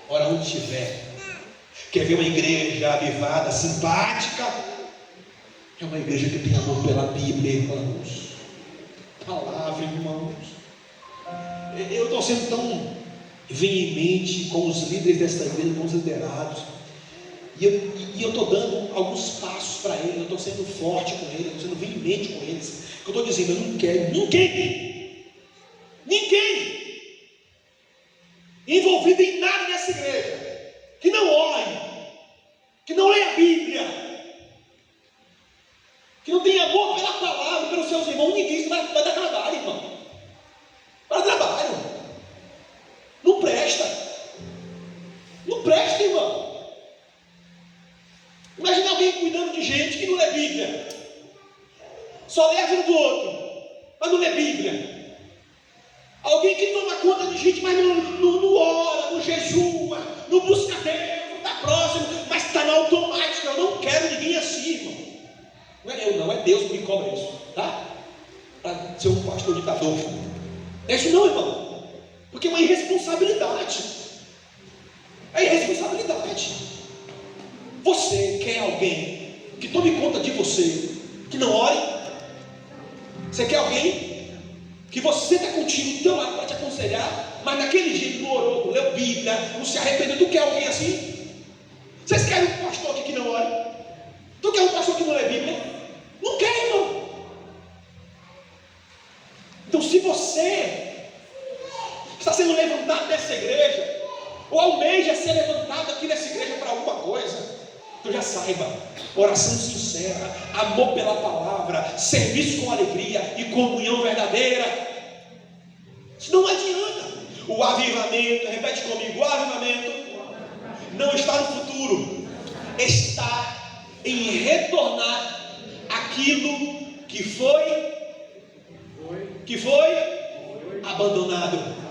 oram onde estiver. Quer ver uma igreja avivada, simpática? É uma igreja que tem amor pela Bíblia, irmãos. Palavra, irmãos. Eu estou sendo tão veemente com os líderes desta igreja, com os liderados. E eu estou dando alguns passos para eles. Eu estou sendo forte com eles, eu estou sendo veemente com eles. Eu estou dizendo: eu não quero ninguém envolvido em nada nessa igreja que não ore, que não leia a Bíblia, que não tenha amor pela palavra, pelos seus irmãos. Ninguém vai dar trabalho, irmão. Vai dar trabalho. Não presta. Não presta, irmão. Imagina alguém cuidando de gente que não lê Bíblia, só lê a vida do outro, mas não lê Bíblia. Alguém que toma conta de gente, mas não ora, não jejua, não busca Deus, não está próximo, mas está no automático. Eu não quero ninguém assim, irmão. Não é eu, não, é Deus que me cobra isso, tá? Para ser um pastor ditador. É isso não, irmão. Porque é uma irresponsabilidade. É irresponsabilidade. Você quer alguém que tome conta de você, que não ore? Você quer alguém que você está contigo do teu lado para te aconselhar, mas naquele jeito não orou, não leu Bíblia, não se arrependeu? Tu quer alguém assim? Vocês querem um pastor aqui que não ore? Tu quer um pastor que não lê Bíblia? Não quer, irmão. Então, se você está sendo levantado dessa igreja, ou almeja ser levantado aqui nessa igreja para alguma coisa, então já saiba: oração sincera, amor pela palavra, serviço com alegria e comunhão verdadeira. Isso não adianta. O avivamento, repete comigo: o avivamento não está no futuro, está em retornar aquilo que foi abandonado.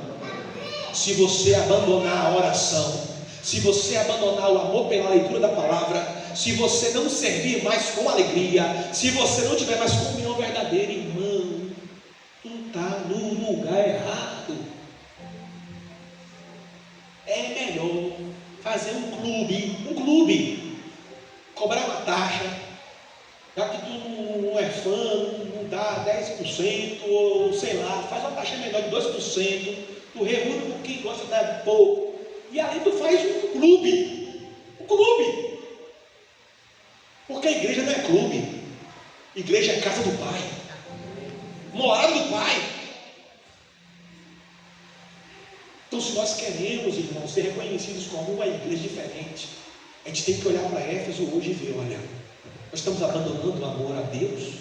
Se você abandonar a oração, se você abandonar o amor pela leitura da palavra, se você não servir mais com alegria, se você não tiver mais comunhão verdadeira, irmão, tu está no lugar errado. É melhor fazer um clube, cobrar uma taxa, já que tu não é fã, não dá 10%, ou sei lá, faz uma taxa menor de 2%, tu reúne com quem gosta de dar pouco, E ali tu faz um clube. Um clube. Porque a igreja não é clube. Igreja é casa do Pai. Morada do Pai. Então, se nós queremos, irmãos, ser reconhecidos como uma igreja diferente, a gente tem que olhar para Éfeso hoje e ver, olha, nós estamos abandonando o amor a Deus.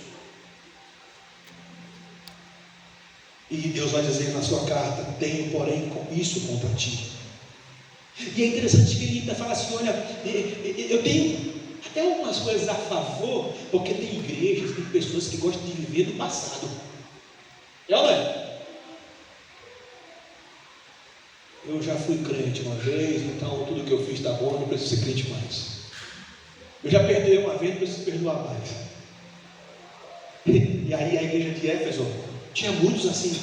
E Deus vai dizer na sua carta: tenho, porém, isso contra ti. E é interessante que ele fala assim: olha, eu tenho até algumas coisas a favor, porque tem igrejas, tem pessoas que gostam de viver do passado. É ou não é? Eu já fui crente uma vez, então tudo que eu fiz está bom, eu não preciso ser crente mais. Eu já perdoei uma vez, não preciso perdoar mais. E aí a igreja de Éfeso tinha muitos assim.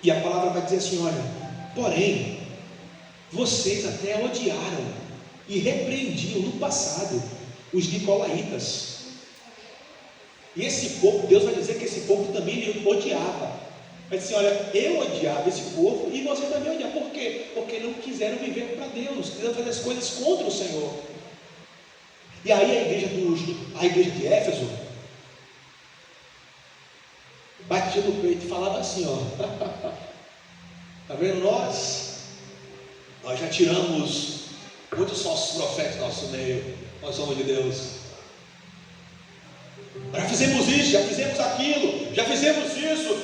E a palavra vai dizer assim: olha, porém, vocês até odiaram e repreendiam no passado os nicolaítas. E esse povo, Deus vai dizer que esse povo também ele odiava. Vai dizer: olha, eu odiava esse povo e você também odiava. Por quê? Porque não quiseram viver para Deus, quiseram fazer as coisas contra o Senhor. E aí a igreja de Éfeso batia no peito e falava assim: ó, tá vendo, nós já tiramos muitos falsos profetas do nosso meio, nós somos de Deus. Já fizemos isso, já fizemos aquilo, já fizemos isso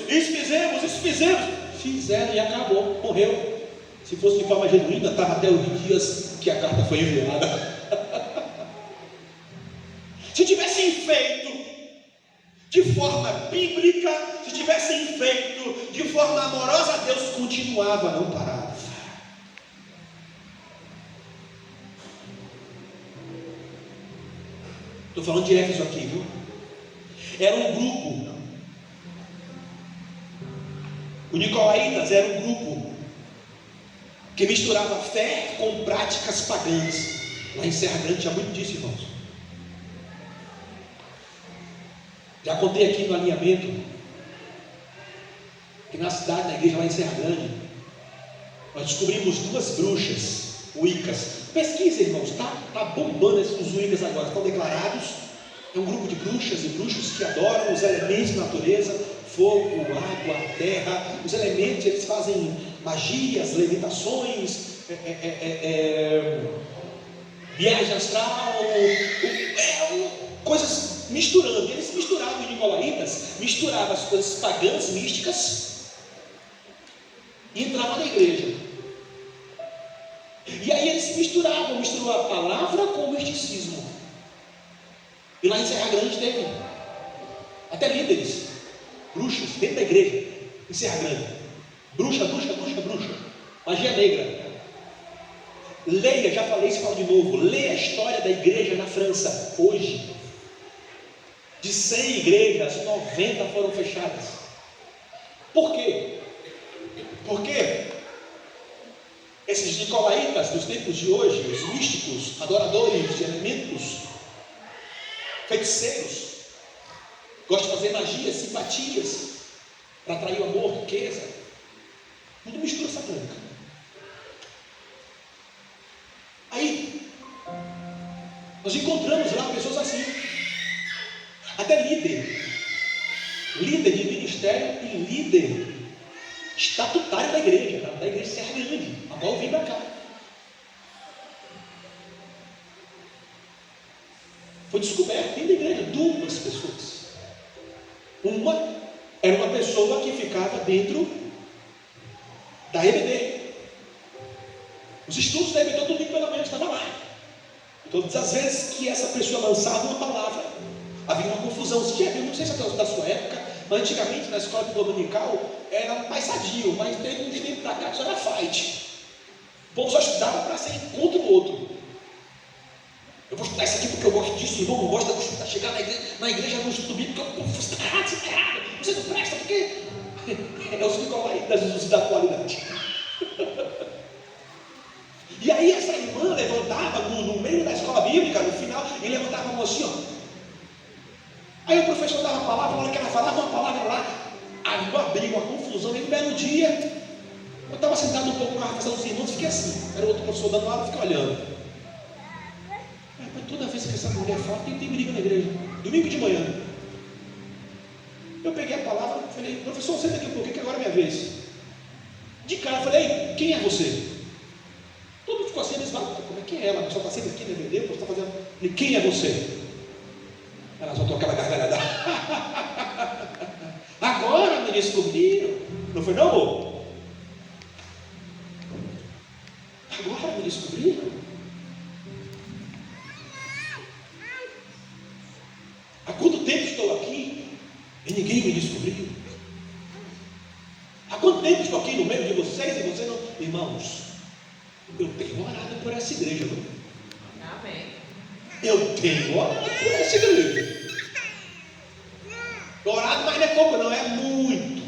fizemos. Fizeram e acabou, morreu. Se fosse de forma genuína, estava até os dias que a carta foi enviada. Se tivessem feito de forma bíblica, se tivessem feito de forma amorosa, Deus continuava, não parava. Estou falando de Éfeso aqui, viu? Era um grupo. O Nicolaítas era um grupo que misturava fé com práticas pagãs. Lá em Serra Grande tinha muito disso, irmãos. Já contei aqui no alinhamento que na cidade, na igreja lá em Serra Grande, nós descobrimos 2 bruxas, Wiccas. Pesquisa, irmãos, está bombando os Wiccas agora, estão declarados. É um grupo de bruxas e bruxos que adoram os elementos da natureza: fogo, água, terra. Os elementos, eles fazem magias, levitações, viagem astral, coisas misturando. Eles misturavam, os nicolaítas misturavam as coisas pagãs, místicas, e entravam na igreja. E aí eles misturou a palavra com o misticismo. E lá em Serra Grande teve até líderes, bruxas, dentro da igreja, em Serra Grande. Bruxa. Magia negra. Leia, já falei isso, falo de novo. Leia a história da igreja na França, hoje. De 100 igrejas, 90 foram fechadas. Por quê? Porque esses nicolaítas dos tempos de hoje, os místicos, adoradores de elementos, feiticeiros, gostam de fazer magias, simpatias, para atrair o amor, riqueza, tudo mistura satânica. Aí, nós encontramos lá pessoas assim, até líder de ministério e líder estatutário da igreja Serra Grande, a qual eu vim para cá. Foi descoberto dentro da igreja 2 pessoas. Uma era uma pessoa que ficava dentro da EBD. Os estudos da EBD, todo domingo pela manhã estava lá. Todas as vezes que essa pessoa lançava uma palavra, havia uma confusão. Não sei se é da sua época, mas antigamente na escola dominical era mais sadio, mas desde um tempo para cá só era fight. O povo só estudava para ser contra o outro. Eu vou estudar isso aqui porque eu gosto disso, o irmão não gosta, eu vou estudar, chegar na igreja não estudo bíblico, porque o povo está errado, você não presta, porque é os nicolaítas da qualidade. E aí essa irmã levantava no meio da escola bíblica, no final, e levantava a mão assim, ó. Aí o professor dava a palavra, na hora que ela falava uma palavra lá, havia uma briga, uma confusão. E no belo dia, eu estava sentado um pouco mais passando os irmãos, fiquei assim. Era outro professor dando aula, fiquei olhando. Mas toda vez que essa mulher fala, tem briga na igreja. Domingo de manhã. Eu peguei a palavra, falei, professor, senta aqui um pouquinho que agora é minha vez. De cara, eu falei, ei, quem é você? Todo mundo ficou assim, eles falam, como é que é ela? A pessoa está sempre aqui, DVD, o está fazendo. Eu falei, quem é você? Ela soltou aquela gargalhada. Agora me descobriram. Não foi não, amor? Agora me descobriram. Há quanto tempo estou aqui e ninguém me descobriu? Há quanto tempo estou aqui no meio de vocês e vocês não... Irmãos, eu tenho orado por essa igreja, não? Amém. Eu tenho orado por essa igreja. Orado, mas não é pouco, não, é muito.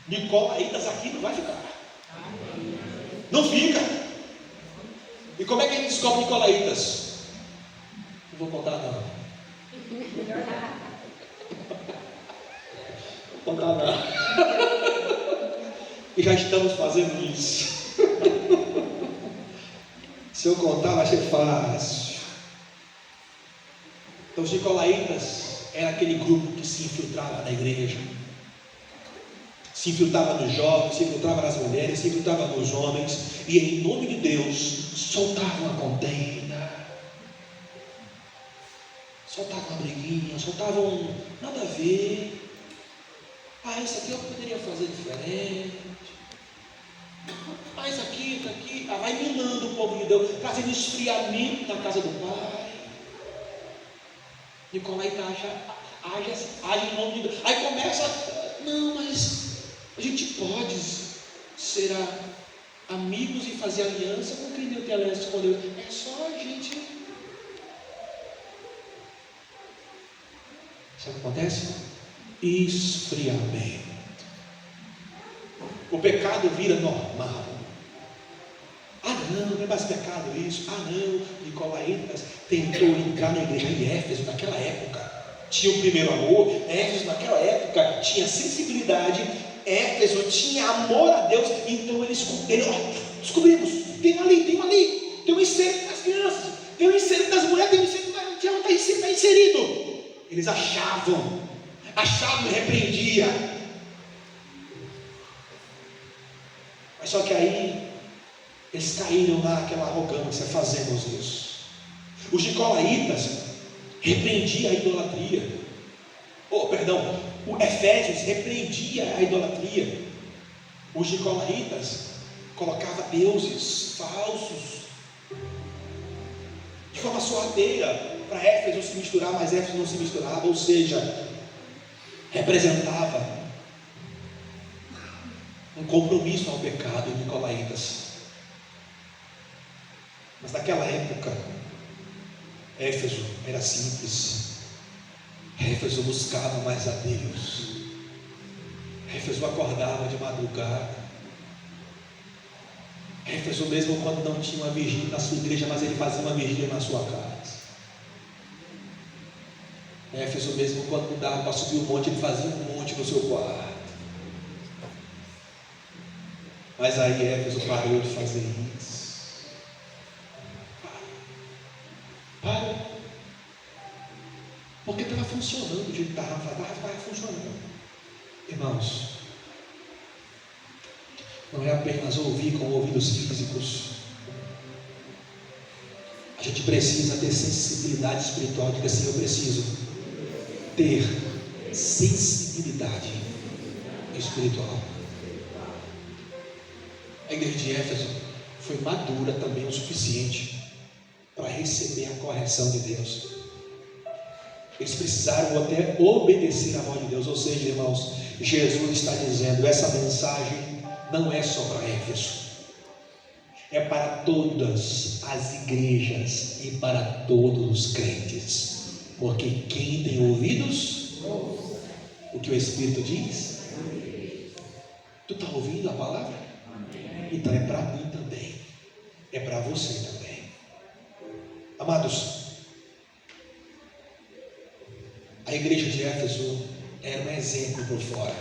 Nicolaítas aqui não vai ficar. Não fica. E como é que a gente descobre Nicolaítas? Não vou contar não. Não vou contar não. E já estamos fazendo isso. Se eu contar vai ser fácil. Então os Nicolaítas era aquele grupo que se infiltrava na igreja. Se infiltrava nos jovens, se infiltrava nas mulheres, se infiltrava nos homens, e em nome de Deus soltavam a contenda, soltavam uma briguinha, soltavam nada a ver. Isso aqui eu poderia fazer diferente. Isso aqui, vai minando o povo de Deus, trazendo esfriamento na casa do Pai. Nicolaíta age em nome de Deus. Aí começa, não, mas a gente pode ser amigos e fazer aliança com quem Deus tem aliança com Deus. É só a gente. Sabe o que acontece? Esfriamento. O pecado vira normal. Não é mais pecado isso. Não, Nicolaítas tentou entrar na igreja em Éfeso naquela época. Tinha o primeiro amor. Éfeso naquela época tinha sensibilidade. Éfeso tinha amor a Deus. Então eles descobrimos, tem um ali, tem um inserto das crianças, tem um inserto das mulheres, tem um inserto das mulheres, está inserido. Eles achavam e repreendia. Mas só que aí eles caíram naquela arrogância, fazemos isso. Os Nicolaítas repreendiam a idolatria. O Efésios repreendia a idolatria. Os Nicolaítas colocavam deuses falsos de forma sorrateira para Éfeso se misturar, mas Éfeso não se misturava, ou seja, representava um compromisso ao pecado em Nicolaítas. Mas naquela época, Éfeso era simples. Éfeso buscava mais a Deus. Éfeso acordava de madrugada. Éfeso, mesmo quando não tinha uma vigília na sua igreja, mas ele fazia uma vigília na sua casa. Éfeso, mesmo quando não dava para subir o monte, ele fazia um monte no seu quarto. Mas aí Éfeso parou de fazer isso. Parou. Porque estava funcionando do jeito que estava funcionando. Irmãos, não é apenas ouvir com ouvidos físicos. A gente precisa ter sensibilidade espiritual. Diga assim: eu preciso ter sensibilidade espiritual. A igreja de Éfeso foi madura também o suficiente para receber a correção de Deus. Eles precisaram até obedecer à voz de Deus. Ou seja, irmãos, Jesus está dizendo: essa mensagem não é só para Éfeso, é para todas as igrejas e para todos os crentes. Porque quem tem ouvidos, o que o Espírito diz? Tu está ouvindo a palavra? Então é para mim também, é para você também. Amados, a igreja de Éfeso era um exemplo por fora,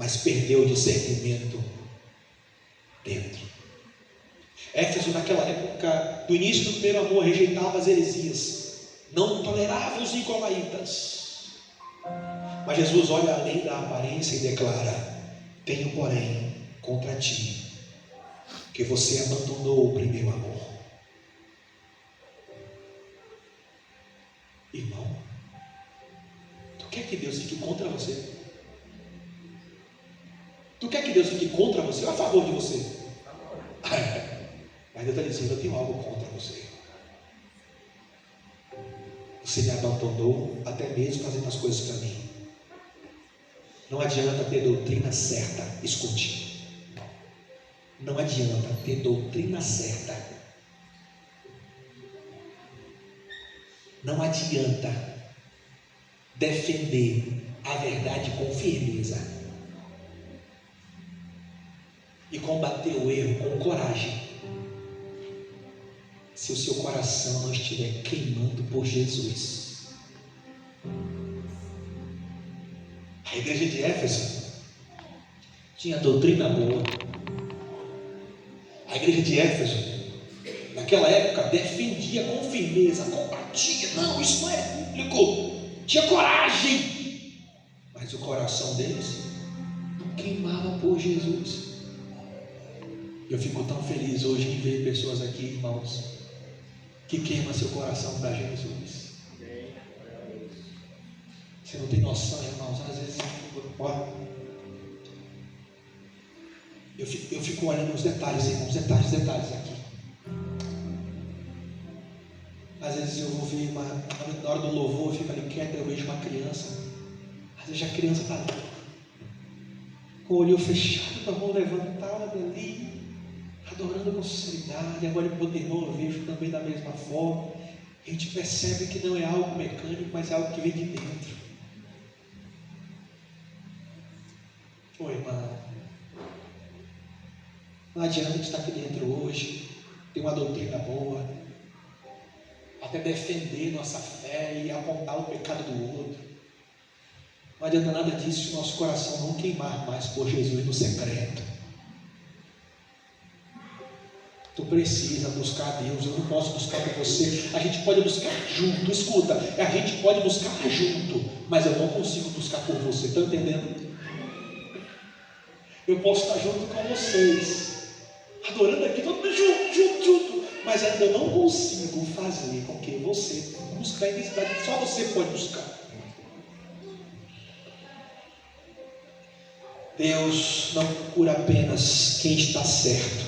mas perdeu o discernimento dentro. Éfeso, naquela época, do início do primeiro amor, rejeitava as heresias, não tolerava os nicolaítas. Mas Jesus olha além da aparência e declara: tenho, porém, contra ti, que você abandonou o primeiro amor. Irmão, tu quer que Deus fique contra você? Tu quer que Deus fique contra você ou a favor de você? Mas Deus está dizendo: eu tenho algo contra você. Você me abandonou, até mesmo fazendo as coisas para mim. Não adianta ter doutrina certa. Escute. Não adianta ter doutrina certa. Não adianta defender a verdade com firmeza e combater o erro com coragem, se o seu coração não estiver queimando por Jesus. A igreja de Éfeso tinha doutrina boa. A igreja de Éfeso, naquela época, defendia com firmeza, combatia. Não, isso não é bíblico. Tinha coragem, mas o coração deles não queimava por Jesus. Eu fico tão feliz hoje em ver pessoas aqui, irmãos, que queimam seu coração para Jesus. Você não tem noção, irmãos. Às vezes eu fico olhando os detalhes, irmãos, detalhes aqui. Às vezes eu vou ver na hora do louvor, eu fico ali quieto, eu vejo uma criança. Às vezes a criança está ali, com o olho fechado, com a mão levantada ali, adorando com sinceridade. Agora em Podernon eu vejo também da mesma forma. A gente percebe que não é algo mecânico, mas é algo que vem de dentro. Ô irmão, não adianta estar aqui dentro hoje, ter uma doutrina boa, até defender nossa fé e apontar o pecado do outro. Não adianta nada disso se o nosso coração não queimar mais por Jesus no secreto. Tu precisa buscar a Deus. Eu não posso buscar por você. A gente pode buscar junto. Escuta, a gente pode buscar junto, mas eu não consigo buscar por você. Estão entendendo? Eu posso estar junto com vocês, adorando aqui, todo mundo junto, mas ainda não consigo fazer com que você busque a identidade que só você pode buscar. Deus não procura apenas quem está certo.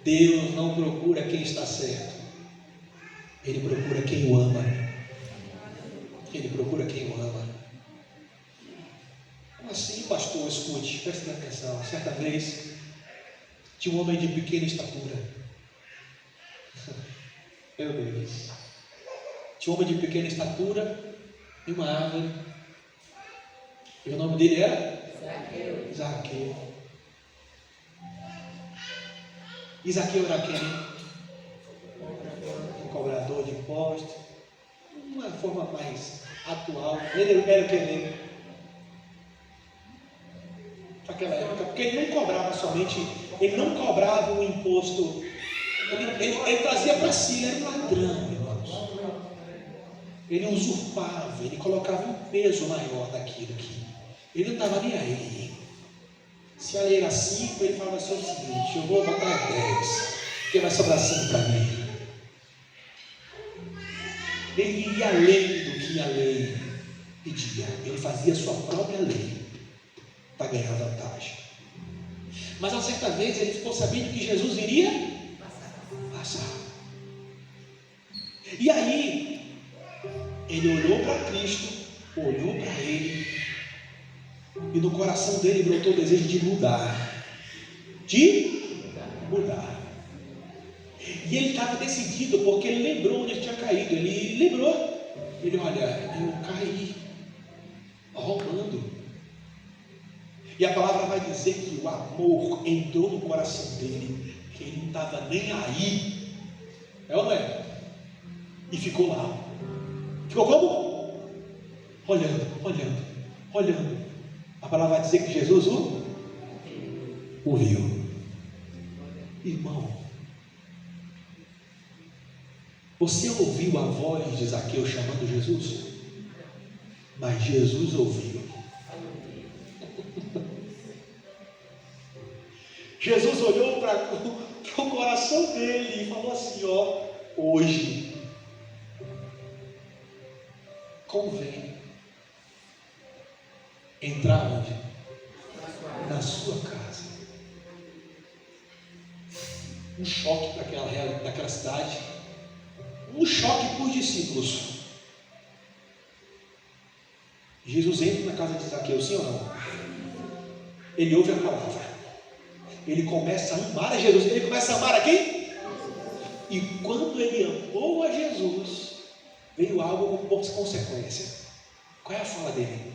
Deus não procura quem está certo. Ele procura quem o ama. Ele procura quem o ama. Como assim, pastor? Escute, preste atenção. Certa vez, tinha um homem de pequena estatura. Meu Deus. Tinha um homem de pequena estatura e uma árvore. E o nome dele era? Zaqueu. E Zaqueu era quem? Um cobrador de impostos. Uma forma mais atual. Ele era o que? Naquela época, porque ele não cobrava somente, ele não cobrava um imposto, ele trazia para si, ele era um ladrão, irmãos. Ele usurpava, ele colocava um peso maior daquilo que ele não estava nem aí. Se a lei era 5, ele falava assim: o seguinte, eu vou botar 10, porque vai sobrar 5 para mim. Ele ia além do que a lei pedia, ele fazia a sua própria lei para ganhar vantagem. Mas a certa vez ele ficou sabendo que Jesus iria passar. E aí ele olhou para Cristo, olhou para ele, e no coração dele brotou o desejo de mudar. De mudar. E ele estava decidido, porque ele lembrou onde ele tinha caído. Ele lembrou. Ele: olha, eu caí roubando. E a palavra vai dizer que o amor entrou no coração dele, que ele não estava nem aí. É ou não é? E ficou lá. Ficou como? olhando. A palavra vai dizer que Jesus o viu. Irmão, você ouviu a voz de Zaqueu chamando Jesus? Mas Jesus ouviu. Jesus olhou para o coração dele e falou assim: ó, hoje convém entrar onde? Na sua casa. Um choque para daquela cidade, um choque para os discípulos. Jesus entra na casa de Zaqueu, sim ou não? Ele ouve a palavra, ele começa a amar a Jesus. Ele começa a amar a quem? E quando ele amou a Jesus, veio algo com consequência. Qual é a fala dele?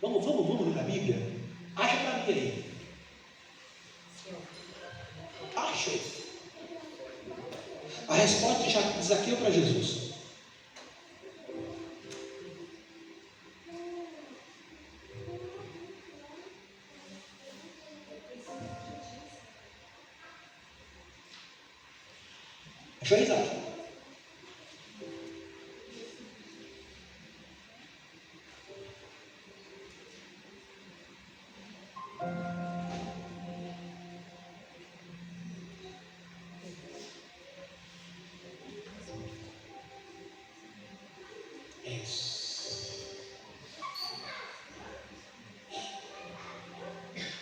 Vamos ler na Bíblia? Acha para mim aí. Acha aí. A resposta de Zaqueu para Jesus. Achou, Isaac?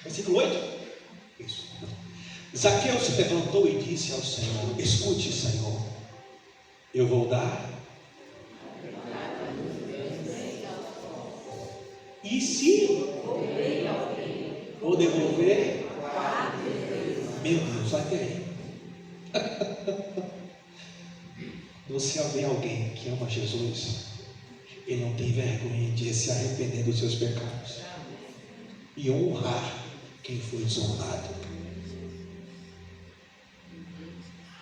Versículo 8. Isso. Zaqueu se levantou e disse ao Senhor: escute, Senhor, eu vou dar. E se vou devolver? Meu Deus, vai ter. Você vê alguém que ama Jesus, ele não tem vergonha de se arrepender dos seus pecados e honrar quem foi desonrado.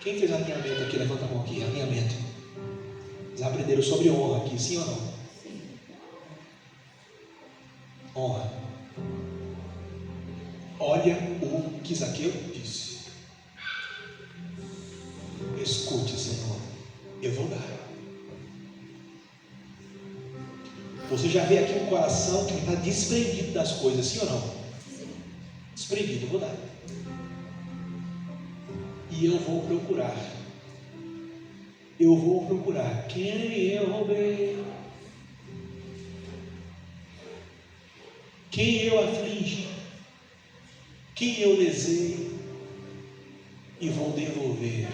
Quem fez alinhamento aqui? Levanta a mão aqui. Alinhamento. Vocês aprenderam sobre honra aqui, sim ou não? Sim. Honra. Olha o que Zaqueu disse: escute, Senhor, eu vou dar. Você já vê aqui um coração que está desprendido das coisas, sim ou não? Sim. Desprendido, eu vou dar. E eu vou procurar quem eu roubei, quem eu afligi, quem eu lesei, e vou devolver,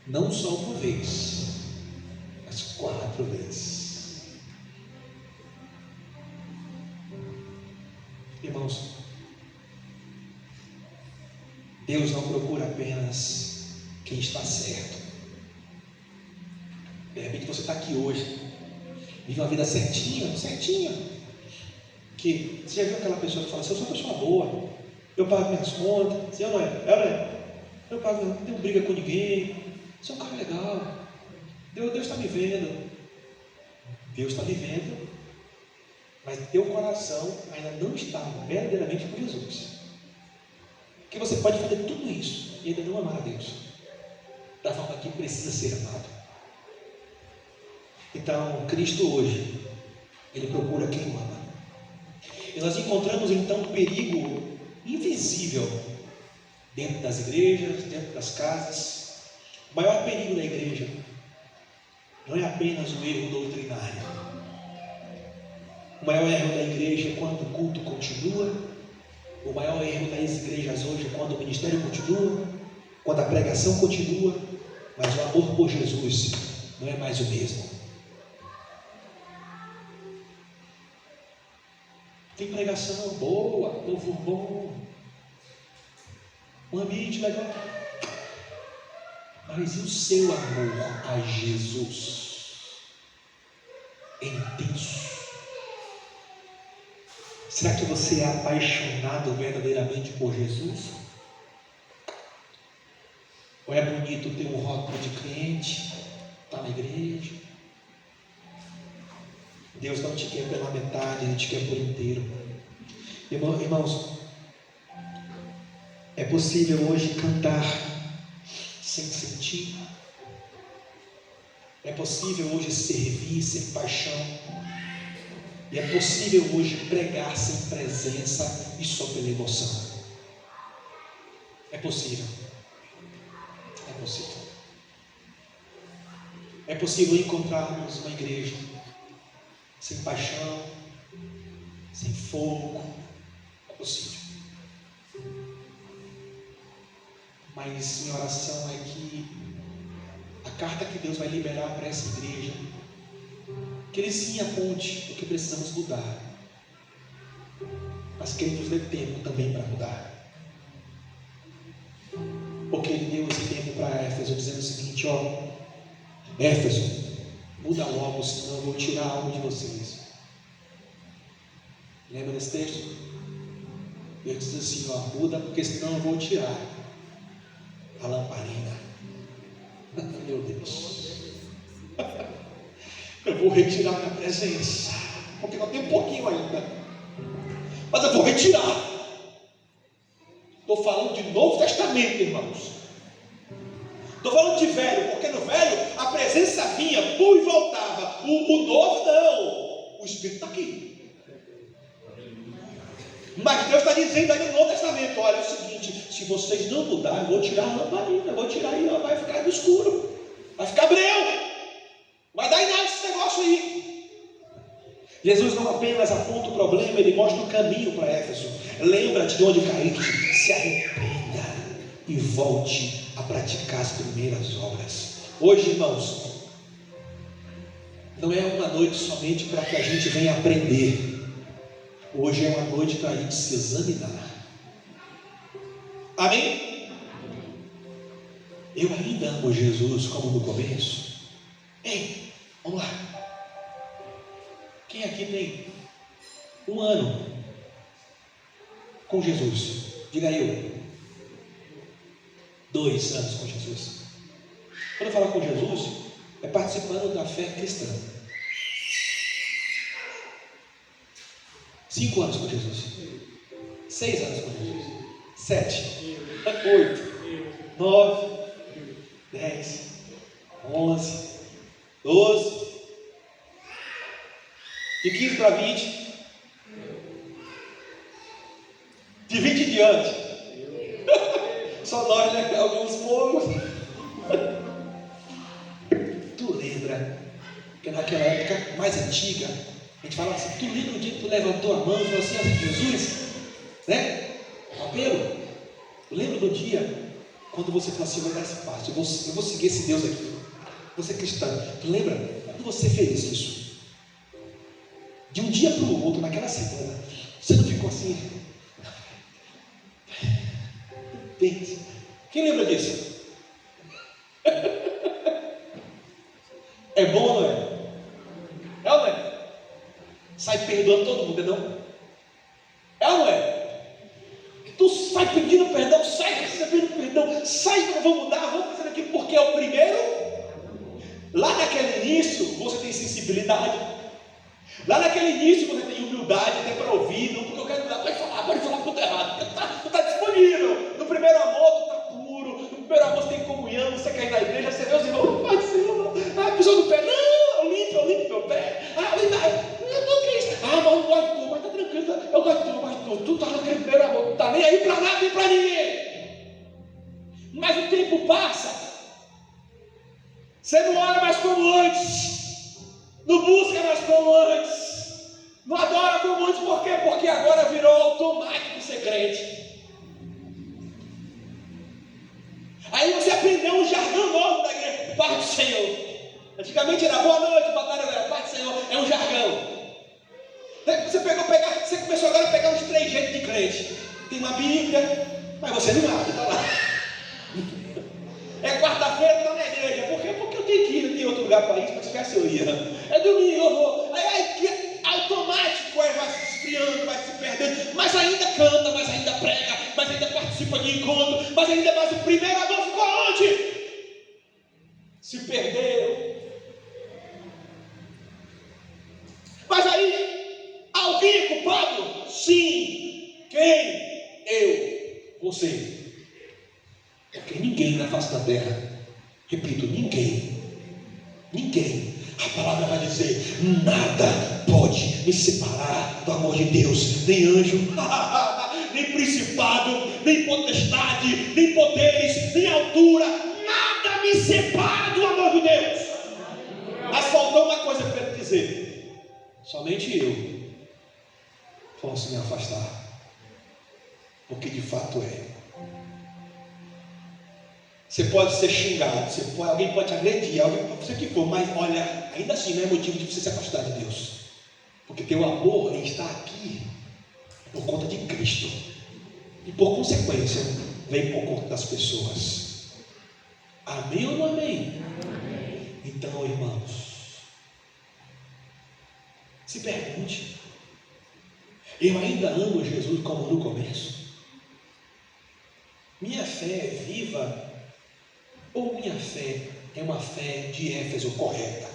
não só uma vez, mas 4 vezes. Irmãos, Deus não procura apenas quem está certo. De repente você está aqui hoje, vive uma vida certinha. Que você já viu aquela pessoa que fala assim: eu sou uma pessoa boa, eu pago minhas contas, você não é? Eu pago, não tenho briga com ninguém, sou um cara legal. Deus está me vendo. Deus está me vendo, mas teu coração ainda não está verdadeiramente com Jesus. Que você pode fazer tudo isso e ainda não amar a Deus da forma que precisa ser amado. Então, Cristo hoje, Ele procura quem o ama. E nós encontramos então um perigo invisível dentro das igrejas, dentro das casas. O maior perigo da igreja não é apenas o erro doutrinário. O maior erro da igreja é quando o culto continua. O maior erro das igrejas hoje é quando o ministério continua, quando a pregação continua, mas o amor por Jesus não é mais o mesmo. Tem pregação boa, louvor bom, um ambiente legal, mas e o seu amor a Jesus? É intenso. Será que você é apaixonado verdadeiramente por Jesus? Ou é bonito ter um rótulo de crente, está na igreja, Deus não te quer pela metade, Ele te quer por inteiro. Irmãos, é possível hoje cantar sem sentir. É possível hoje servir sem paixão. E é possível hoje pregar sem presença e só pela emoção. É possível. É possível. É possível encontrarmos uma igreja sem paixão, sem fogo. É possível. Mas minha oração é que a carta que Deus vai liberar para essa igreja, que Ele sim aponte o que precisamos mudar, mas que Ele nos dê tempo também para mudar. Porque Ele deu esse tempo para Éfeso, dizendo o seguinte: ó, Éfeso, muda logo, senão eu vou tirar algo de vocês. Lembra desse texto? Ele diz assim: ó, muda, porque senão eu vou tirar a lamparina. Meu Deus, eu vou retirar minha presença, porque não tem um pouquinho ainda, mas eu vou retirar. Estou falando de Novo Testamento, irmãos. Estou falando de velho, porque no velho a presença vinha, pum, e voltava. O novo não, o Espírito está aqui. Mas Deus está dizendo aí no Novo Testamento: olha, é o seguinte, se vocês não mudarem, eu vou tirar a lamparina, eu vou tirar aí, vai ficar no escuro, vai ficar breu, vai dar em nada esse negócio aí. Jesus não apenas aponta o problema, Ele mostra o caminho para Éfeso. Lembra-te de onde caíste, se arrependa e volte a praticar as primeiras obras. Hoje, irmãos, não é uma noite somente para que a gente venha aprender. Hoje é uma noite para a gente se examinar. Amém? Eu ainda amo Jesus como no começo? Ei, vamos lá. Quem aqui tem um ano com Jesus? Diga eu. 2 anos com Jesus. Quando eu falar com Jesus, é participando da fé cristã. 5 anos com Jesus. 6 anos com Jesus. 7, 8, 9, 10, 11, 12, de 15 para 20, de 20 em diante. Só nós, né? Alguns poucos. Tu lembra que naquela época mais antiga, a gente falava assim: tu lembra o dia que tu levantou a mão e falou assim: Jesus, né? Apelo. Lembra do dia quando você falou assim: eu vou dar esse passo, eu vou seguir esse Deus aqui. Você é cristão. Tu lembra quando você fez isso? De um dia para o outro, naquela semana, você não ficou assim? Quem lembra disso? É bom ou não é? É ou não é? Sai perdoando todo mundo, não? É ou não é? Tu sai pedindo perdão, sai recebendo perdão, sai, vamos mudar, vamos fazer aquilo, porque é o primeiro. Lá naquele início você tem sensibilidade. Lá naquele início você tem humildade até para ouvir, não porque eu quero mudar, pode falar tudo errado, tu está disponível. No primeiro amor tu está puro, no primeiro amor você tem comunhão, você quer ir na igreja, você vê os irmãos, Pai do Senhor, pisou no pé, não, eu limpo meu pé, não que isso, mas eu não gosto de tu, mas está tranquilo, eu gosto de tu, mas tu está naquele primeiro amor, tu está nem aí para nada nem para ninguém. Mas o tempo passa, você não ora mais como antes, não busca mais como antes, não adora como antes. Por quê? Porque agora virou automático ser crente. Aí você aprendeu um jargão novo da igreja: Pai do Senhor. Antigamente era boa noite, batalha, agora Pai do Senhor, é um jargão. Você começou agora a pegar uns 3 jeitos de crente. Tem uma Bíblia, mas você não abre, está lá. É quarta-feira, está na igreja. Por quê? Porque eu tenho que ir, não tem outro lugar para ir, mas se tivesse eu ia. É domingo, eu vou. Aí automático, aí vai se esfriando, vai se perdendo, mas ainda canta, mas ainda prega, mas ainda participa de encontro, mas ainda mais o primeiro amor ficou onde? Se perdeu. Mas terra. Repito, ninguém. A palavra vai dizer: nada pode me separar do amor de Deus, nem anjo, nem principado, nem potestade, nem poderes, nem altura, nada me separa do amor de Deus. Mas faltou uma coisa para ele dizer: somente eu posso me afastar, porque de fato é. Você pode ser xingado, alguém pode te agredir, alguém pode ser o que for, mas olha, ainda assim não é motivo de você se afastar de Deus, porque teu amor está aqui por conta de Cristo, e por consequência vem por conta das pessoas. Amém ou não amém? Amém. Então, irmãos, se pergunte: eu ainda amo Jesus como no começo? Minha fé é viva? Ou minha fé é uma fé de Éfeso correta?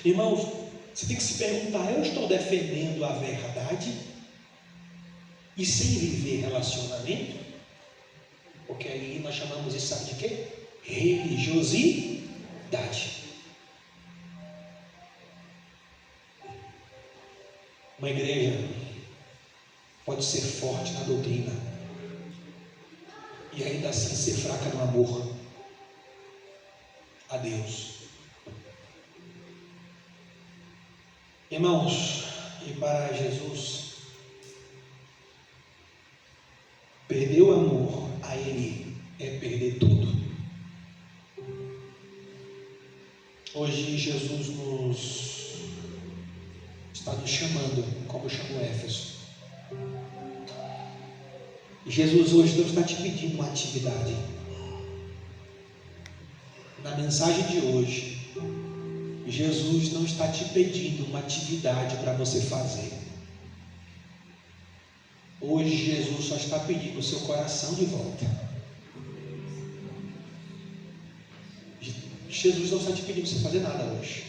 Irmãos, você tem que se perguntar: eu estou defendendo a verdade e sem viver relacionamento? Porque aí nós chamamos isso, sabe de quê? Religiosidade. Uma igreja pode ser forte na doutrina e ainda assim ser fraca no amor a Deus. Irmãos, e para Jesus, perder o amor a Ele é perder tudo. Hoje Jesus está nos chamando, como chamou Éfeso. Jesus hoje não está te pedindo uma atividade. Na mensagem de hoje, Jesus não está te pedindo uma atividade para você fazer. Hoje Jesus só está pedindo o seu coração de volta. Jesus não está te pedindo para você fazer nada hoje.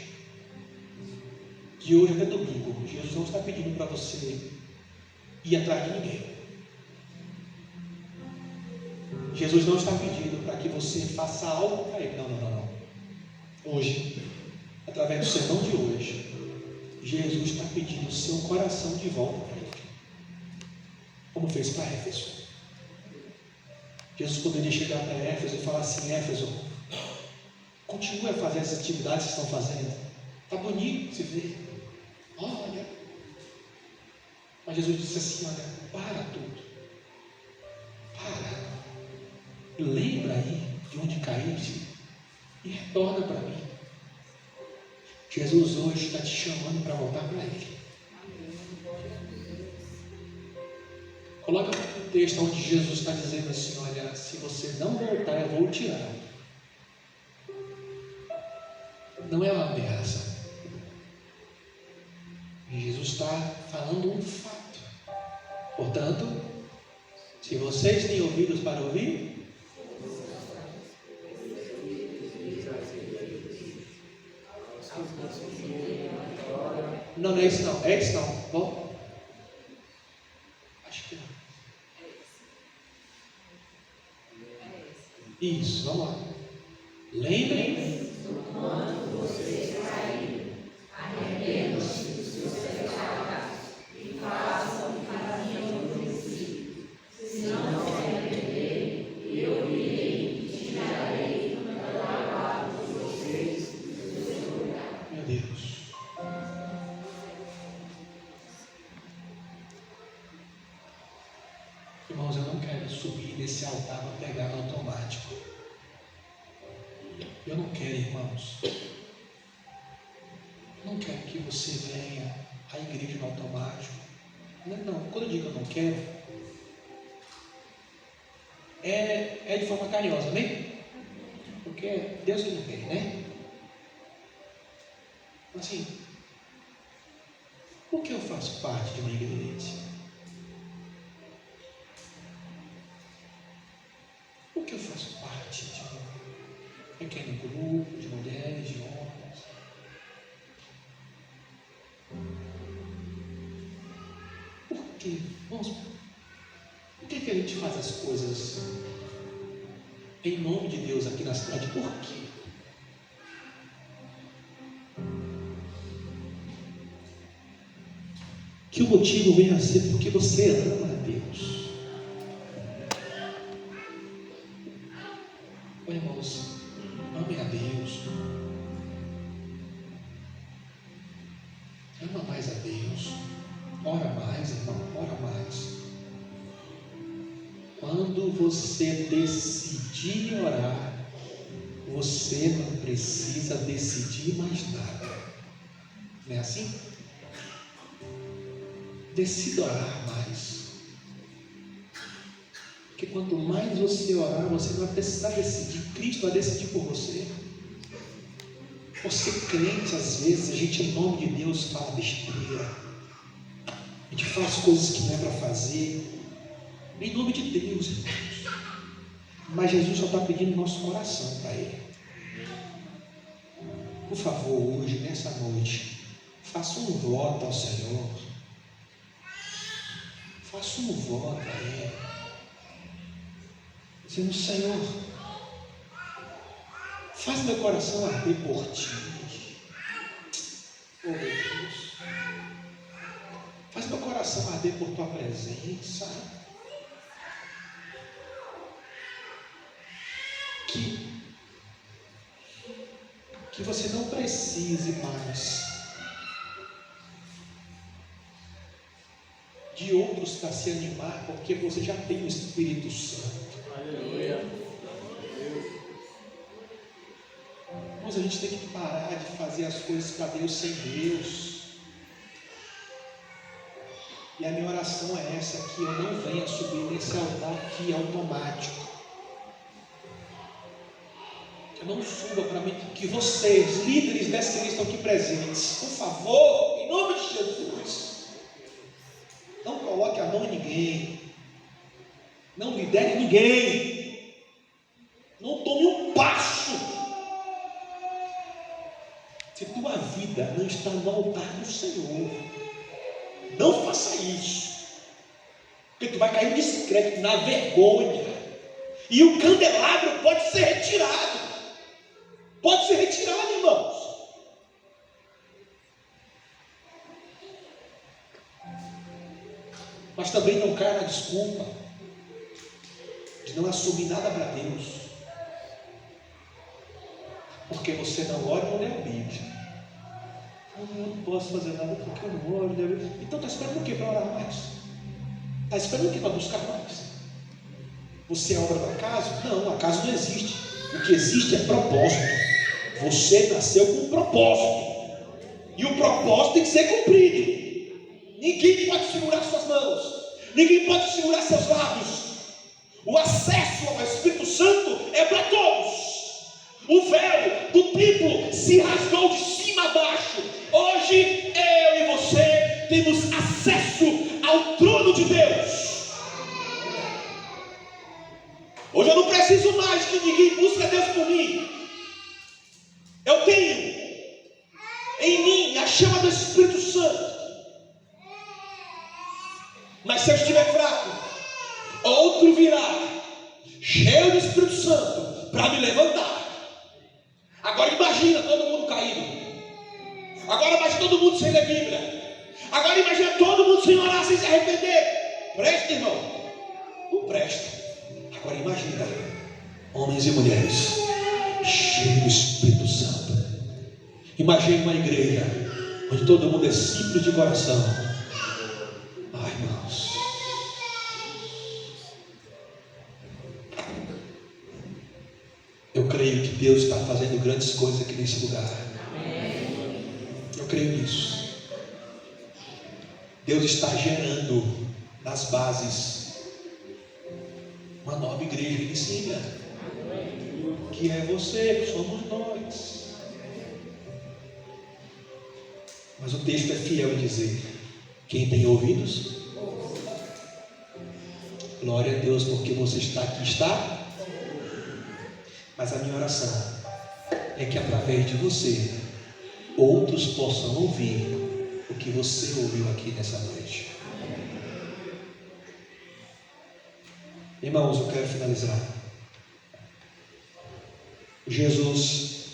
De hoje até domingo, Jesus não está pedindo para você ir atrás de ninguém. Jesus não está pedindo para que você faça algo para Ele. Não. Hoje, através do sermão de hoje, Jesus está pedindo o seu coração de volta para Ele, como fez para Éfeso. Jesus poderia chegar para Éfeso e falar assim: Éfeso, continue a fazer as atividades que estão fazendo, está bonito de se ver, olha. Mas Jesus disse assim: olha, para tudo, para, lembra aí de onde caíste e retorna para mim. Jesus hoje está te chamando para voltar para Ele. Coloca o texto onde Jesus está dizendo assim: olha, se você não voltar, eu vou tirar. Não é uma ameaça. Jesus está falando um fato. Portanto, se vocês têm ouvidos para ouvir, não é isso não. É isso não. Bom, acho que não. Isso, vamos lá. Lembrem quando vocês caírem, arrependam-se dos seus pecados e façam o caminho do princípio. Se não se arrependerem, eu virei e tirarei da palavra de vocês do seu lugar. Meu Deus. Irmãos, eu não quero subir nesse altar para pegar no automático. Eu não quero, irmãos. Eu não quero que você venha à igreja no automático. Não, quando eu digo eu não quero, é de forma carinhosa, né? Porque Deus que não quer, né? Assim, por que eu faço parte de uma igreja? Por que eu faço parte de um pequeno grupo de mulheres, de homens? Por que que a gente faz as coisas em nome de Deus aqui na cidade? Por quê? Que o motivo venha a ser porque você ama a Deus. Oi, irmãos, amem a Deus. Ama mais a Deus. Ora mais, irmão, ora mais. Quando você decidir orar, você não precisa decidir mais nada. Não é assim? Decida orar mais. Porque quanto mais você orar, você não vai precisar decidir. Cristo vai decidir por você. Você crente, às vezes, a gente, em nome de Deus, fala besteira. A gente faz coisas que não é para fazer. Em nome de Deus, irmãos. Mas Jesus só está pedindo nosso coração para Ele. Por favor, hoje, nessa noite, faça um voto ao Senhor. Faça um voto a Ele. Dizendo: Senhor, faz meu coração arder por Ti. Oh, meu Deus. Faz meu coração arder por Tua presença. Que você não precise mais de outros para se animar, porque você já tem o Espírito Santo. Aleluia. Mas a gente tem que parar de fazer as coisas para Deus sem Deus. E a minha oração é essa: que eu não venha subir nesse altar aqui automático. Que eu não suba para mim, que vocês, líderes dessa igreja, estão aqui presentes, por favor, em nome de Jesus, não coloque a mão em ninguém, não lidere ninguém, não tome um passo, se tua vida não está no altar do Senhor. Não faça isso, porque tu vai cair em descrédito, na vergonha, e o candelabro pode ser retirado. Pode ser retirado, irmãos. Mas também não caia na desculpa de não assumir nada para Deus, porque você não ora e não lê a Bíblia. Eu não posso fazer nada porque eu não oro. Então está esperando o que para orar mais? Está esperando o que para buscar mais? Você é obra do acaso? Não, acaso não existe. O que existe é propósito. Você nasceu com um propósito, e o propósito tem que ser cumprido. Ninguém pode segurar suas mãos, ninguém pode segurar seus lábios. O acesso ao Espírito Santo é para todos. O véu do templo se rasgou de cima a baixo. Hoje eu e você temos acesso ao trono de Deus. Hoje eu não preciso mais que ninguém busque a Deus por mim. Eu tenho em mim a chama do Espírito Santo. Mas se eu estiver fraco, outro virá, cheio do Espírito Santo, para me levantar. Agora imagina todo mundo caído. Agora imagina todo mundo sem ler Bíblia. Agora imagina todo mundo sem orar, sem se arrepender. Presta, irmão. Não presta. Agora imagina homens e mulheres cheios do Espírito Santo. Imagine uma igreja onde todo mundo é simples de coração. Ai, irmãos, eu creio que Deus está fazendo grandes coisas aqui nesse lugar. Eu creio nisso. Deus está gerando nas bases uma nova igreja em cima, que é você, que somos nós. Mas o texto é fiel em dizer: quem tem ouvidos, glória a Deus, porque você está aqui, está. Mas a minha oração é que através de você outros possam ouvir o que você ouviu aqui nessa noite. Irmãos, eu quero finalizar. Jesus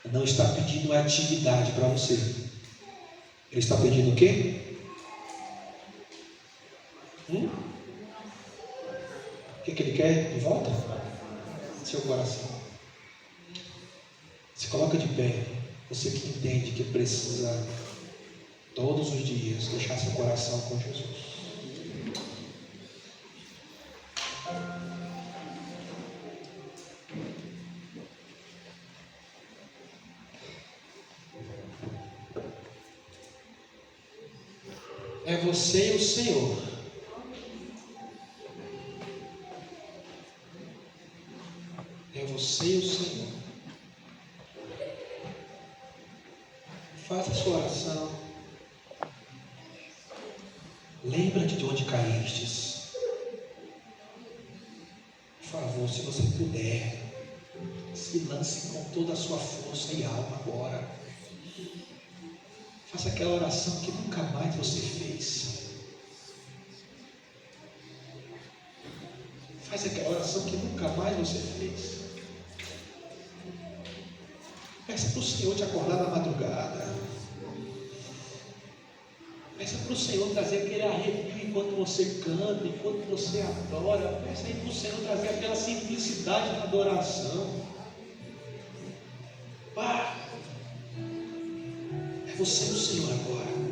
não está pedindo uma atividade para você. Ele está pedindo o quê? O que ele quer de volta? Seu coração. Se coloca de pé. Você que entende que precisa todos os dias deixar seu coração com Jesus. É você e o Senhor. É você e o Senhor. Faça a sua oração. Lembra-te de onde caístes. Por favor, se você puder, se lance com toda a sua força e alma agora. Faça aquela oração que nunca mais você fez. Faz aquela oração que nunca mais você fez. Peça para o Senhor te acordar na madrugada. Peça para o Senhor trazer aquele arrepio enquanto você canta, enquanto você adora. Peça aí para o Senhor trazer aquela simplicidade na adoração. É você e o Senhor agora.